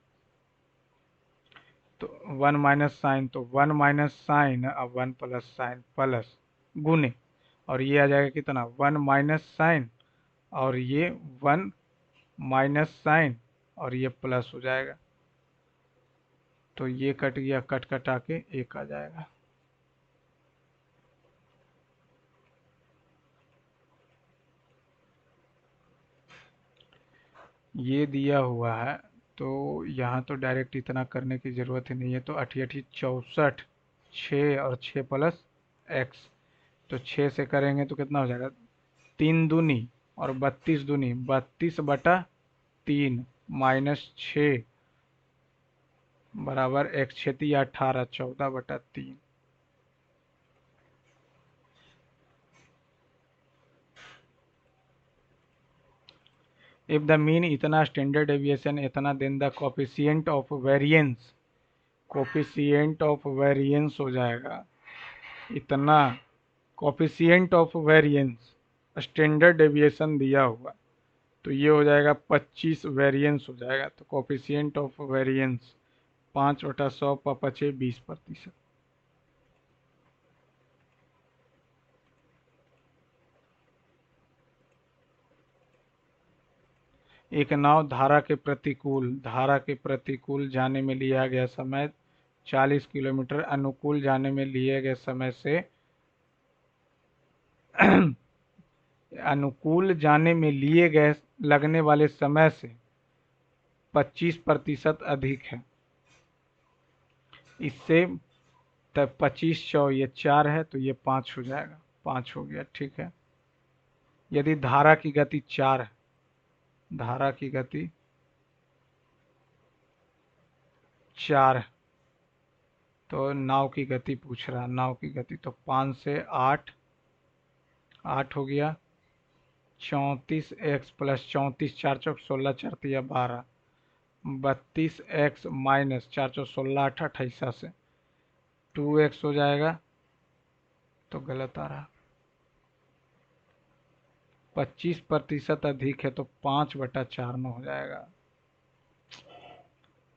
तो 1 माइनस साइन, तो 1 माइनस साइन अब 1 प्लस साइन प्लस गुने, और ये आ जाएगा कितना 1 माइनस साइन, और ये 1 माइनस साइन, और ये प्लस हो जाएगा। तो ये कट गया, कट कटा के एक आ जाएगा। ये दिया हुआ है, तो यहाँ तो डायरेक्ट इतना करने की ज़रूरत ही नहीं है। तो 88 64, 6 और 6 प्लस एक्स, तो 6 से करेंगे तो कितना हो जाएगा 3 दूनी और 32 दूनी 32/3 माइनस 6 बराबर एक्स क्षति 18 14/3। इफ द मीन इतना, स्टैंडर्ड डेविएशन इतना, then the coefficient of variance, coefficient of variance हो जाएगा इतना, coefficient of variance standard deviation दिया हुआ, तो ये हो जाएगा 25 वेरिएंस हो जाएगा। तो कोफिशिएंट ऑफ वेरिएंस 5/100 पचे 20%। एक नाव धारा के प्रतिकूल जाने में लिया गया समय 40 किलोमीटर, अनुकूल जाने में लिए गए समय से अनुकूल जाने में लिए गए लगने वाले समय से 25% अधिक है। इससे तब 25 ये 4 है, तो ये 5 हो जाएगा, 5 हो गया, ठीक है। यदि धारा की गति 4 है, धारा की गति 4 है, तो नाव की गति पूछ रहा है, नाव की गति, तो 5 से 8, 8 हो गया, 34x प्लस 34, 4 चौक 16, 4 तिया 12, 32x माइनस 4 चौक 16, 8 28 से 2x हो जाएगा, तो गलत आ रहा, 25% अधिक है, तो 5/4 में हो जाएगा,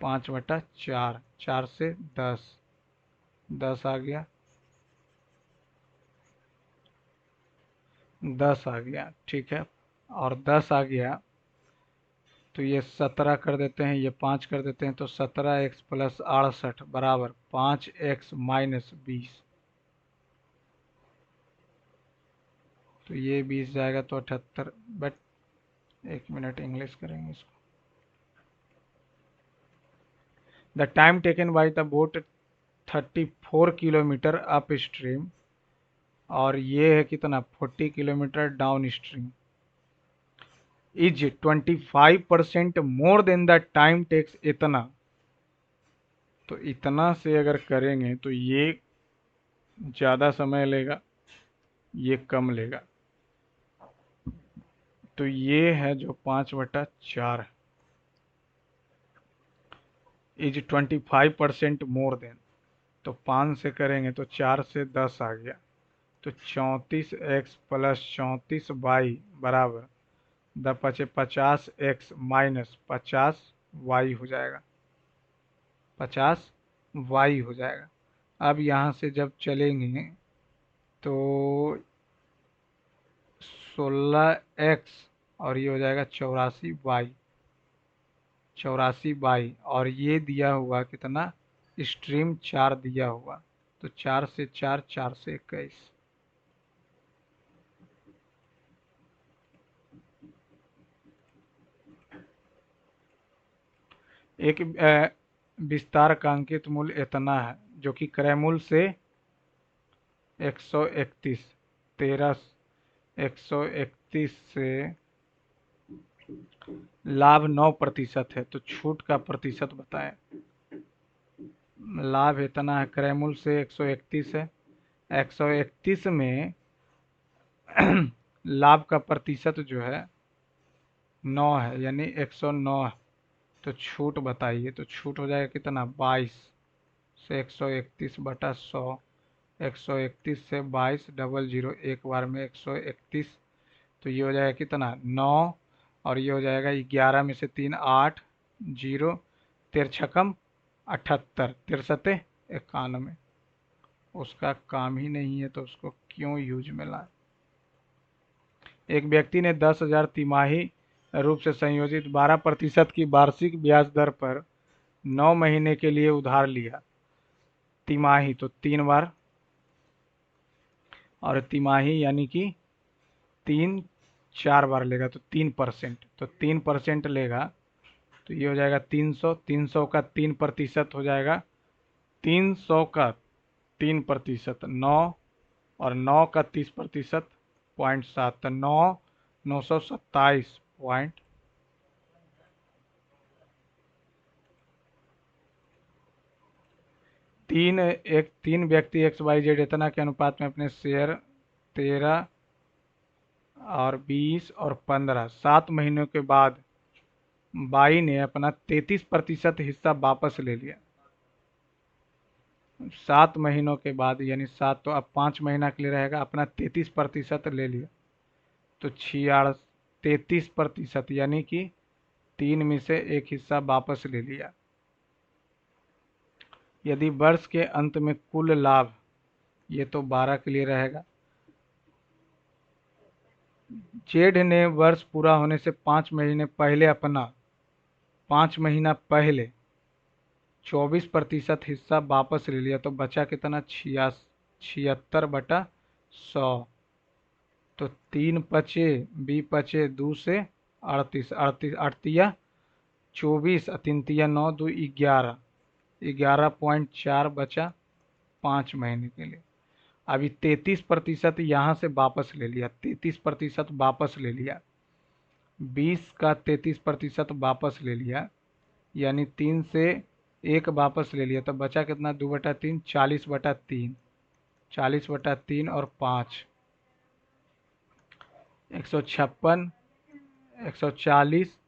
5/4, 4 से 10, 10 आ गया, 10 आ गया, ठीक है। और 10 आ गया, तो ये 17 कर देते हैं, ये 5 कर देते हैं, तो 17x प्लस 68 बराबर 5x माइनस 20, तो ये 20 जाएगा तो 78, बट 1 मिनट इंग्लिश करेंगे इसको। The time taken by the boat 34 kilometre up stream, और ये है कितना 40 kilometre down stream, is 25% more than the time takes इतना, तो इतना से अगर करेंगे तो ये ज़्यादा समय लेगा, ये कम लेगा, तो ये है जो 5/4 है, इज 25% मोर देन, तो 5 से करेंगे तो 4 से 10 आ गया, तो 34x प्लस 34y बराबर 50x माइनस 50y हो जाएगा, 50y हो जाएगा। अब यहाँ से जब चलेंगे तो 16x और ये हो जाएगा 84y, 84y, और ये दिया हुआ कितना स्ट्रीम 4 दिया हुआ, तो 4 से 4, 4 से 21। एक विस्तार का अंकित मूल्य इतना है, जो कि क्रय मूल्य से 131, 131 से लाभ 9% है, तो छूट का प्रतिशत बताएं। लाभ इतना है, क्रय मूल्य से 131 है, 131 में लाभ का प्रतिशत जो है 9 है, यानी 109 है, तो छूट बताइए, तो छूट हो जाएगा कितना 22 से 131/100, 131 से 2200 एक बार में 131, तो ये हो जाएगा कितना 9, और ये हो जाएगा 11 में से 3 8, 0, 13 78, 63 91। उसका काम ही नहीं है तो उसको क्यों यूज में लाए। एक व्यक्ति ने 10,000 तिमाही रूप से संयोजित 12% की वार्षिक ब्याज दर पर 9 महीने के लिए उधार लिया। तिमाही तो 3 बार, और तिमाही यानी कि 3 4 बार लेगा तो 3%, तो 3% लेगा तो ये हो जाएगा 300, 300 का 3% हो जाएगा 300 का 3%, 9, और 9 का 30% 0.7, तो 927 पॉइंट। तीन व्यक्ति XYZ इतना के अनुपात में अपने शेयर 13 और 20 और 15 7 महीनों के बाद बाई ने अपना 33% हिस्सा वापस ले लिया। 7 महीनों के बाद, यानी 7 तो अब 5 महीना के लिए रहेगा, अपना 33% ले लिया, तो 33%, यानी कि 3 में से एक हिस्सा वापस ले लिया। यदि वर्ष के अंत में कुल लाभ, ये तो 12 के लिए रहेगा, जेड ने वर्ष पूरा होने से 5 महीने पहले अपना 5 महीना पहले 24% हिस्सा वापस ले लिया, तो बचा कितना 76/100, तो 3 बी पचे 2 से 38, 38 अड़तिया 24, 3 3 9 2 11, 11.4 बचा 5 महीने के लिए। अभी 33% यहाँ से वापस ले लिया, 33% वापस ले लिया, 20 का 33% वापस ले लिया, यानी 3 से 1 वापस ले लिया, तो बचा कितना 2/3, 40/3, 40/3 और 5, 156, 140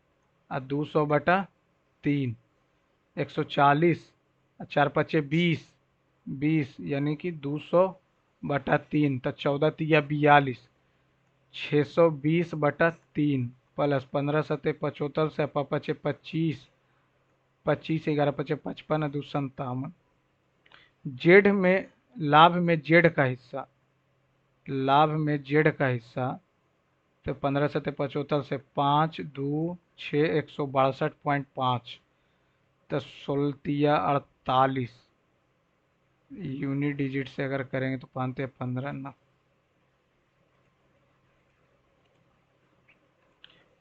और 200/3, 140, 4 5 20, 20 यानी कि 200/3, तो 14 3 42, 620/3 प्लस 15 7 75 से 25, 25 11 5 55 2 57। जेड में लाभ में जेड का हिस्सा, लाभ में जेड का हिस्सा, तो 15 7 75 से 5 2 6 162.5, तो 16 48, यूनिट डिजिट से अगर करेंगे तो 5 15 ना,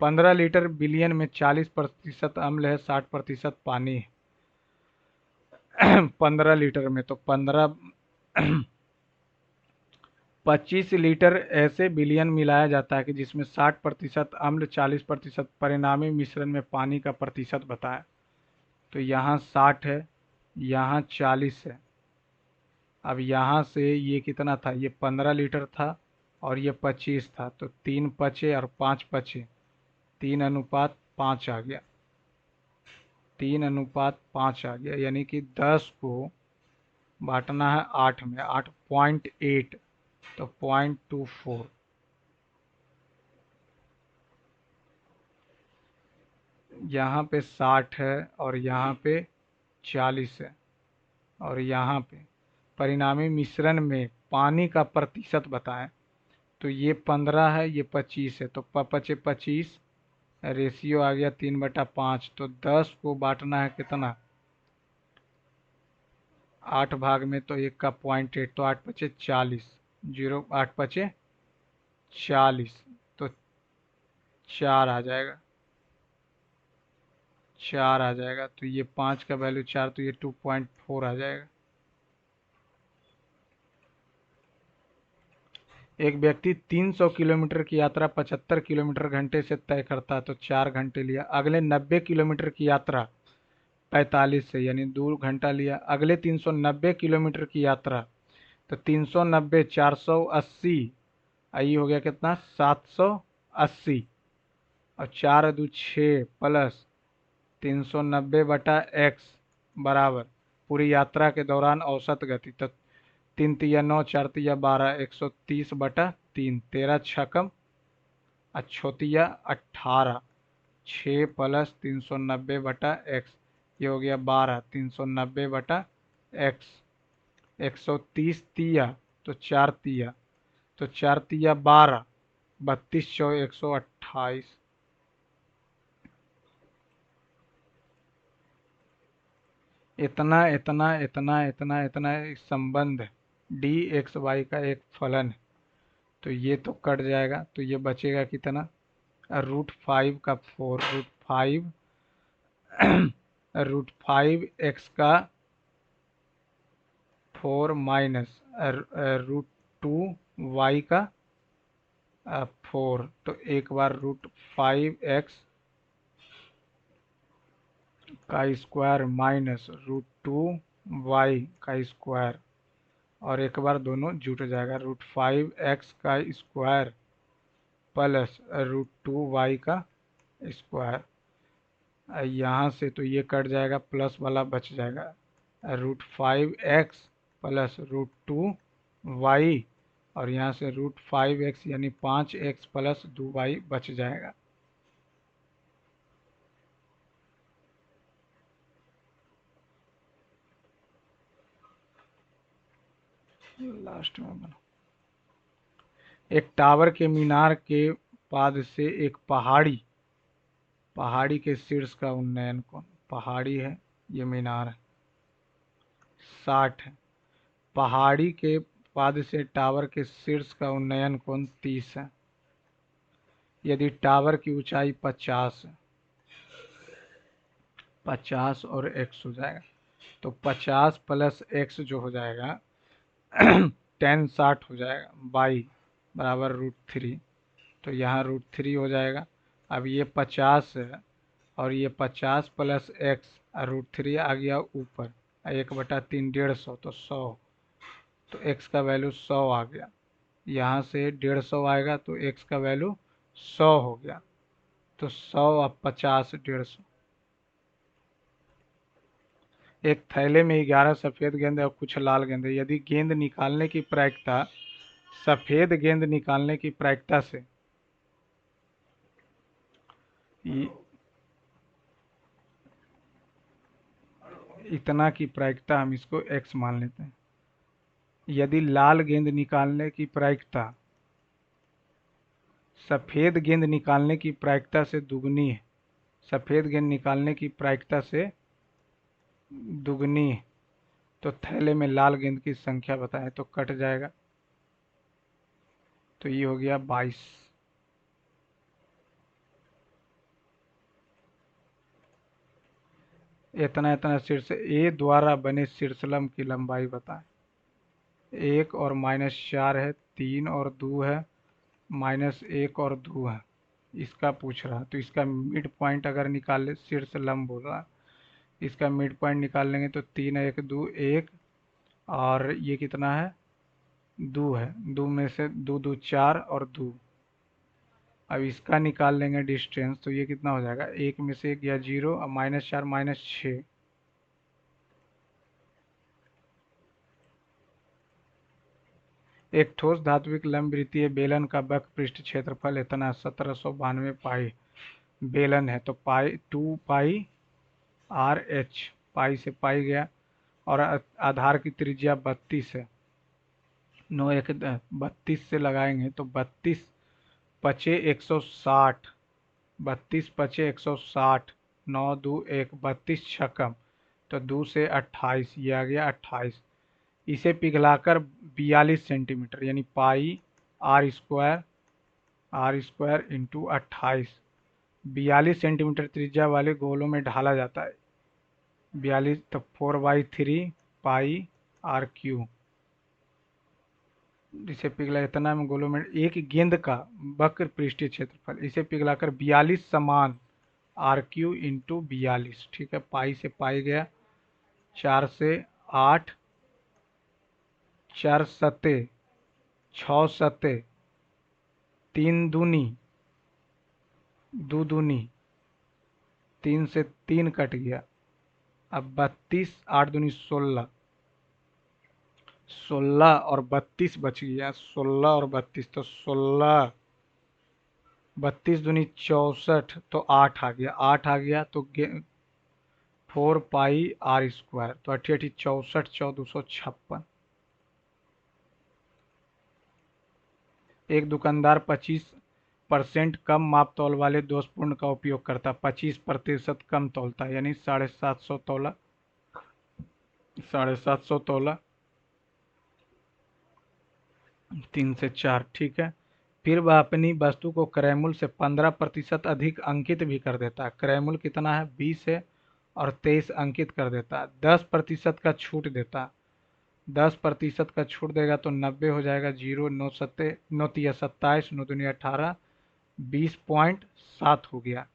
15 लीटर बिलियन में 40% अम्ल है, 60% पानी है। 15 लीटर में तो 25 लीटर ऐसे बिलियन मिलाया जाता है कि जिसमें 60% अम्ल, 40% परिणामी मिश्रण में पानी का प्रतिशत बताएं। तो यहाँ 60 है, यहाँ 40 है। अब यहाँ से ये कितना था, ये 15 लीटर था और ये 25 था, तो 3 पचे और 5 पचे, 3:5 आ गया, 3:5 आ गया, यानी कि 10 को बांटना है 8 में, 8.8, तो 0.24। यहाँ पे 60 है और यहाँ पे 40 है, और यहाँ पे परिणामी मिश्रण में पानी का प्रतिशत बताएं। तो ये 15 है, ये 25 है, तो पचे 25, रेशियो आ गया 3/5, तो 10 को बांटना है कितना 8 भाग में, तो 1 का 0.8, तो 8 पचे 40, 8 पचे 40, तो 4 आ जाएगा, 4 आ जाएगा, तो ये 5 का वैल्यू 4, तो ये 2.4 आ जाएगा। एक व्यक्ति 300 किलोमीटर की यात्रा 75 किलोमीटर घंटे से तय करता है, तो 4 घंटे लिया। अगले 90 किलोमीटर की यात्रा 45 से, यानी 2 घंटा लिया। अगले 390 किलोमीटर की यात्रा, तो 390 480, आई हो गया कितना 780, और 4 2 6 प्लस 390/x बराबर पूरी यात्रा के दौरान औसत गति, तो तीन तिया 9, 4 तिया 12, 130/3, 13 छकम अछोतिया 18, 6 प्लस 390/x, ये हो गया 12, 390/x, 130 तिया तो 4 तिया, तो 4 तिया 12, 32 चौ 128। इतना इतना इतना इतना इतना एक संबंध डी एक्स वाई का एक फलन है। तो ये तो कट जाएगा, तो ये बचेगा कितना, √5 का 4, √5 एक्स का 4 माइनस √2 वाई का 4। तो एक बार √5 एक्स का स्क्वायर माइनस √2 वाई का स्क्वायर, और एक बार दोनों जुट जाएगा, √5 एक्स का स्क्वायर प्लस √2 वाई का स्क्वायर। यहाँ से तो ये कट जाएगा, प्लस वाला बच जाएगा, √5 एक्स प्लस √2 वाई, और यहाँ से √5 एक्स यानी 5 एक्स प्लस 2 वाई बच जाएगा। लास्ट में बना, एक टावर के मीनार के पाद से एक पहाड़ी के शीर्ष का उन्नयन कोण, पहाड़ी है ये मीनार है, 60 है। पहाड़ी के पाद से टावर के शीर्ष का उन्नयन कोण 30 है। यदि टावर की ऊंचाई 50 है, 50 और x हो जाएगा, तो 50 प्लस x जो हो जाएगा tan 60 हो जाएगा, बाई बराबर √3। तो यहाँ √3 हो जाएगा। अब ये 50 है और ये 50 प्लस x, √3 आ गया ऊपर, 1/3 150, तो 100, तो x का वैल्यू 100 आ गया। यहाँ से 150 आएगा तो x का वैल्यू 100 हो गया, तो 100 अब 50 150। एक थैले में 11 सफेद गेंद और कुछ लाल गेंद, यदि गेंद निकालने की प्रायिकता सफेद गेंद निकालने की प्रायिकता से इतना की प्रायिकता, हम इसको x मान लेते हैं। यदि लाल गेंद निकालने की प्रायिकता सफेद गेंद निकालने की प्रायिकता से दुगनी है, सफेद गेंद निकालने की प्रायिकता से दुगनी है, तो थैले में लाल गेंद की संख्या बताएं, तो कट जाएगा, तो ये हो गया 22। इतना इतना शीर्ष ए द्वारा बने शीर्षलंब की लंबाई बताएं। 1 और -4 है, 3 और 2 है, -1 और 2 है, इसका पूछ रहा। तो इसका मिड पॉइंट अगर निकाल ले, शीर्ष लंब बोल रहा, इसका मिड पॉइंट निकाल लेंगे तो 3 1 2 1, और ये कितना है 2 है, 2 में से 2 2 4 और 2। अब इसका निकाल लेंगे डिस्टेंस, तो ये कितना हो जाएगा, 1 में से 1 गया 0, और -4 -6, एक ठोस धात्विक लंब वृत्तीय बेलन का वक्र पृष्ठ क्षेत्रफल इतना 1792 पाई बेलन है, तो पाई 2 पाई RH, पाई से पाई गया, और आधार की त्रिज्या 32 है, 9 1 32 से लगाएंगे तो 32 पचे 160, 32 पचे 160, 9 2 1, 32 छकम, तो 2 से 28, ये आ गया 28। इसे पिघलाकर 42 सेंटीमीटर यानी पाई R² इंटू 28, 42 सेंटीमीटर त्रिज्या वाले गोलों में ढाला जाता है। 42 तो 4/3 पाई RQ, इसे पिघला इतना में गोलों में एक गेंद का वक्र पृष्ठीय क्षेत्रफल, इसे पिघलाकर 42 समान RQ इंटू 42, ठीक है, पाई से पाई गया, 4 से 8, 4 सत्ते 6 सत्ते, 3 दूनी 2 दूनी, 3 से 3 कट गया, अब 32, 8 दूनी 16, 16 और 32 बच गया, 16 और 32, तो 16, 32 दूनी 64, तो 8 आ गया, 8 आ गया तो 4 पाई r² तो 88 64 1456। एक दुकानदार 25% कम माप तौल वाले दोषपूर्ण का उपयोग करता, 25% कम तौलता, यानी 750 तौला, 750 तौला, 3 से 4, ठीक है। फिर वह अपनी वस्तु को क्रय मूल्य से 15% अधिक अंकित भी कर देता है। क्रय मूल्य कितना है, 20 है, और 23 अंकित कर देता है। 10% का छूट देता है, 10% का छूट देगा तो 90 हो जाएगा, 0 9 सत्ते 9 तिया 27, 9 दूनी 18, 20.7 हो गया।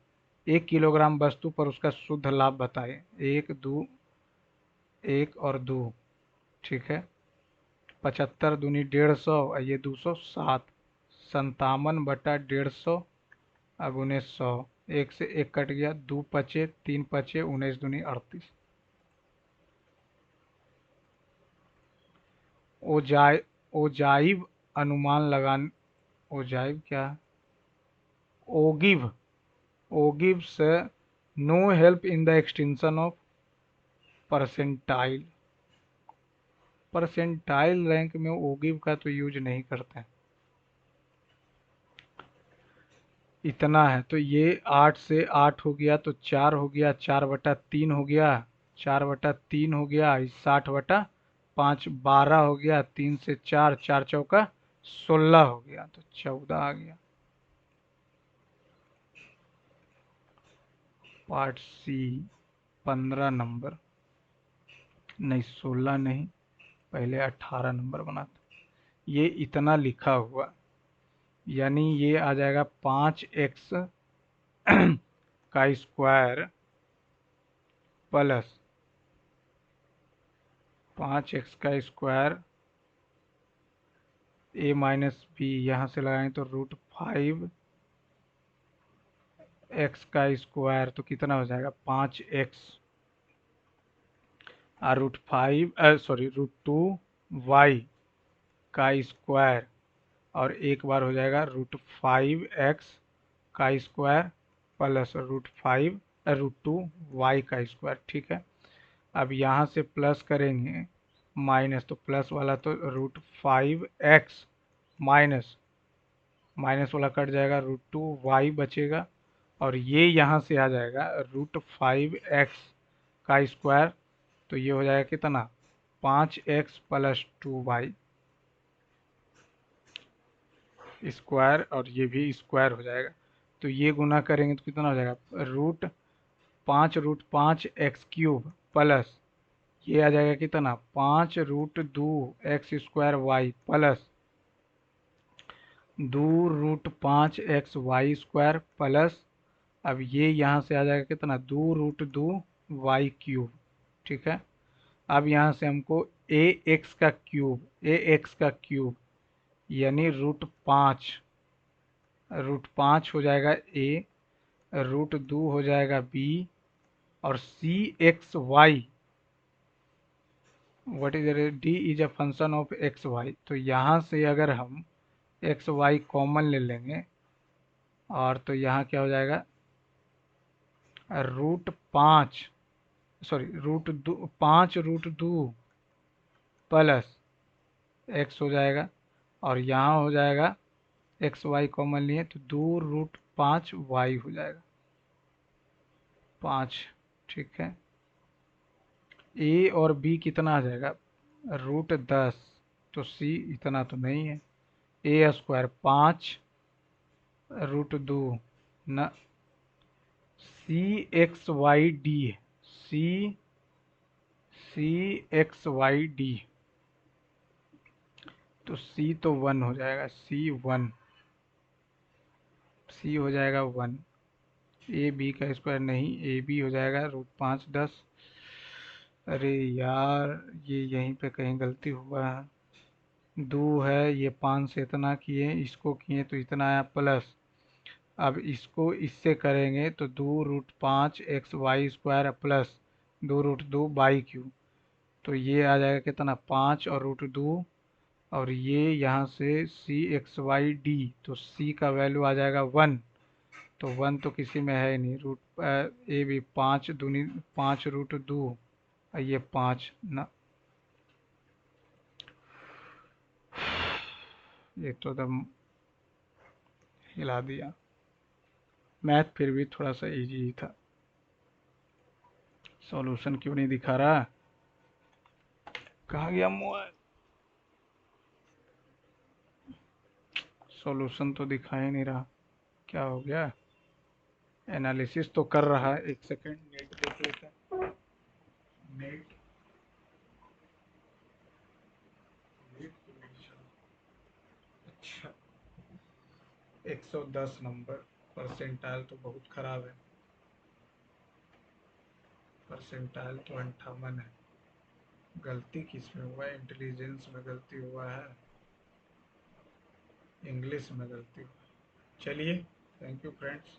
1 किलोग्राम वस्तु पर उसका शुद्ध लाभ बताए, एक दो, एक और दो, ठीक है। 75 दूनी 150, ये 207, 57/150 अगुने 100, एक से एक कट गया, 2 पचे 3 पचे 19 दूनी 38। ओजाइ ओजाइव अनुमान लगान ओजाइव क्या, ओगिव, ओगिव से no help in the extension of percentile, percentile rank में ओगिव का तो यूज नहीं करते हैं। इतना है, तो ये 8 से 8 हो गया, तो 4 हो गया, 4/3 हो गया, 4/3 हो गया, 60/5, 12 हो गया, 3 से 4, 4 चौका 16 हो गया, तो 14 आ गया। पार्ट सी 15 नंबर, नहीं 16 नहीं, पहले 18 नंबर बनाते। ये इतना लिखा हुआ, यानी ये आ जाएगा 5x का स्क्वायर प्लस 5x का स्क्वायर a माइनस बी, यहाँ से लगाएंगे तो √5 x का स्क्वायर, तो कितना हो जाएगा 5x और √2 y का स्क्वायर, और एक बार हो जाएगा √5x का स्क्वायर प्लस √2 y का स्क्वायर, ठीक है। अब यहाँ से प्लस करेंगे माइनस, तो प्लस वाला तो √5x माइनस, माइनस वाला कट जाएगा, √2y बचेगा, और ये यहाँ से आ जाएगा √5x का स्क्वायर, तो ये हो जाएगा कितना 5x प्लस 2y स्क्वायर, और ये भी स्क्वायर हो जाएगा, तो ये गुना करेंगे तो कितना हो जाएगा √5 प्लस ये आ जाएगा कितना 5√2x² प्लस 2√5xy² प्लस, अब ये यहाँ से आ जाएगा कितना 2√2y³, ठीक है। अब यहाँ से हमको ax का क्यूब यानी √5 हो जाएगा a, √2 हो जाएगा b, और cxy, what is d is a function of xy, तो यहाँ से अगर हम xy कॉमन ले लेंगे, और तो यहाँ क्या हो जाएगा √5 सॉरी √5√2 प्लस x हो जाएगा, और यहाँ हो जाएगा xy कॉमन लिए तो 2√5y हो जाएगा 5, ठीक है। a और b कितना आ जाएगा √10, तो c इतना तो नहीं है, a² 5 √2 न cxyd है, cxyd, तो c तो 1 हो जाएगा, c हो जाएगा 1, ए बी का स्क्वायर नहीं, ए बी हो जाएगा √5 10, अरे यार ये यहीं पे कहीं गलती हुआ है, 2 है, ये 5 से इतना किए, इसको किए तो इतना आया प्लस, अब इसको इससे करेंगे तो 2√5xy² प्लस 2√2y³, तो ये आ जाएगा कितना, 5 और रूट 2, और ये यहाँ से सी एक्स वाई डी, तो सी का वैल्यू आ जाएगा 1। तो 1 तो किसी में है ही नहीं, ए भी 5 रूट 2, और ये 5 ना, ये तो एकदम हिला दिया। मैथ फिर भी थोड़ा सा इजी ही था। सॉल्यूशन क्यों नहीं दिखा रहा, कहाँ गया मोबाइल? सॉल्यूशन तो दिखा ही नहीं रहा, क्या हो गया? एनालिसिस तो कर रहा है, एक सेकंड नेट देख लेते हैं। नेट, नेट तो नहीं चला। अच्छा, 110 नंबर, परसेंटाइल तो बहुत खराब है, परसेंटाइल तो 58 है। गलती किस में हुआ है? इंटेलिजेंस में गलती हुआ है, इंग्लिश में गलती हुआ है। चलिए, थैंक यू फ्रेंड्स।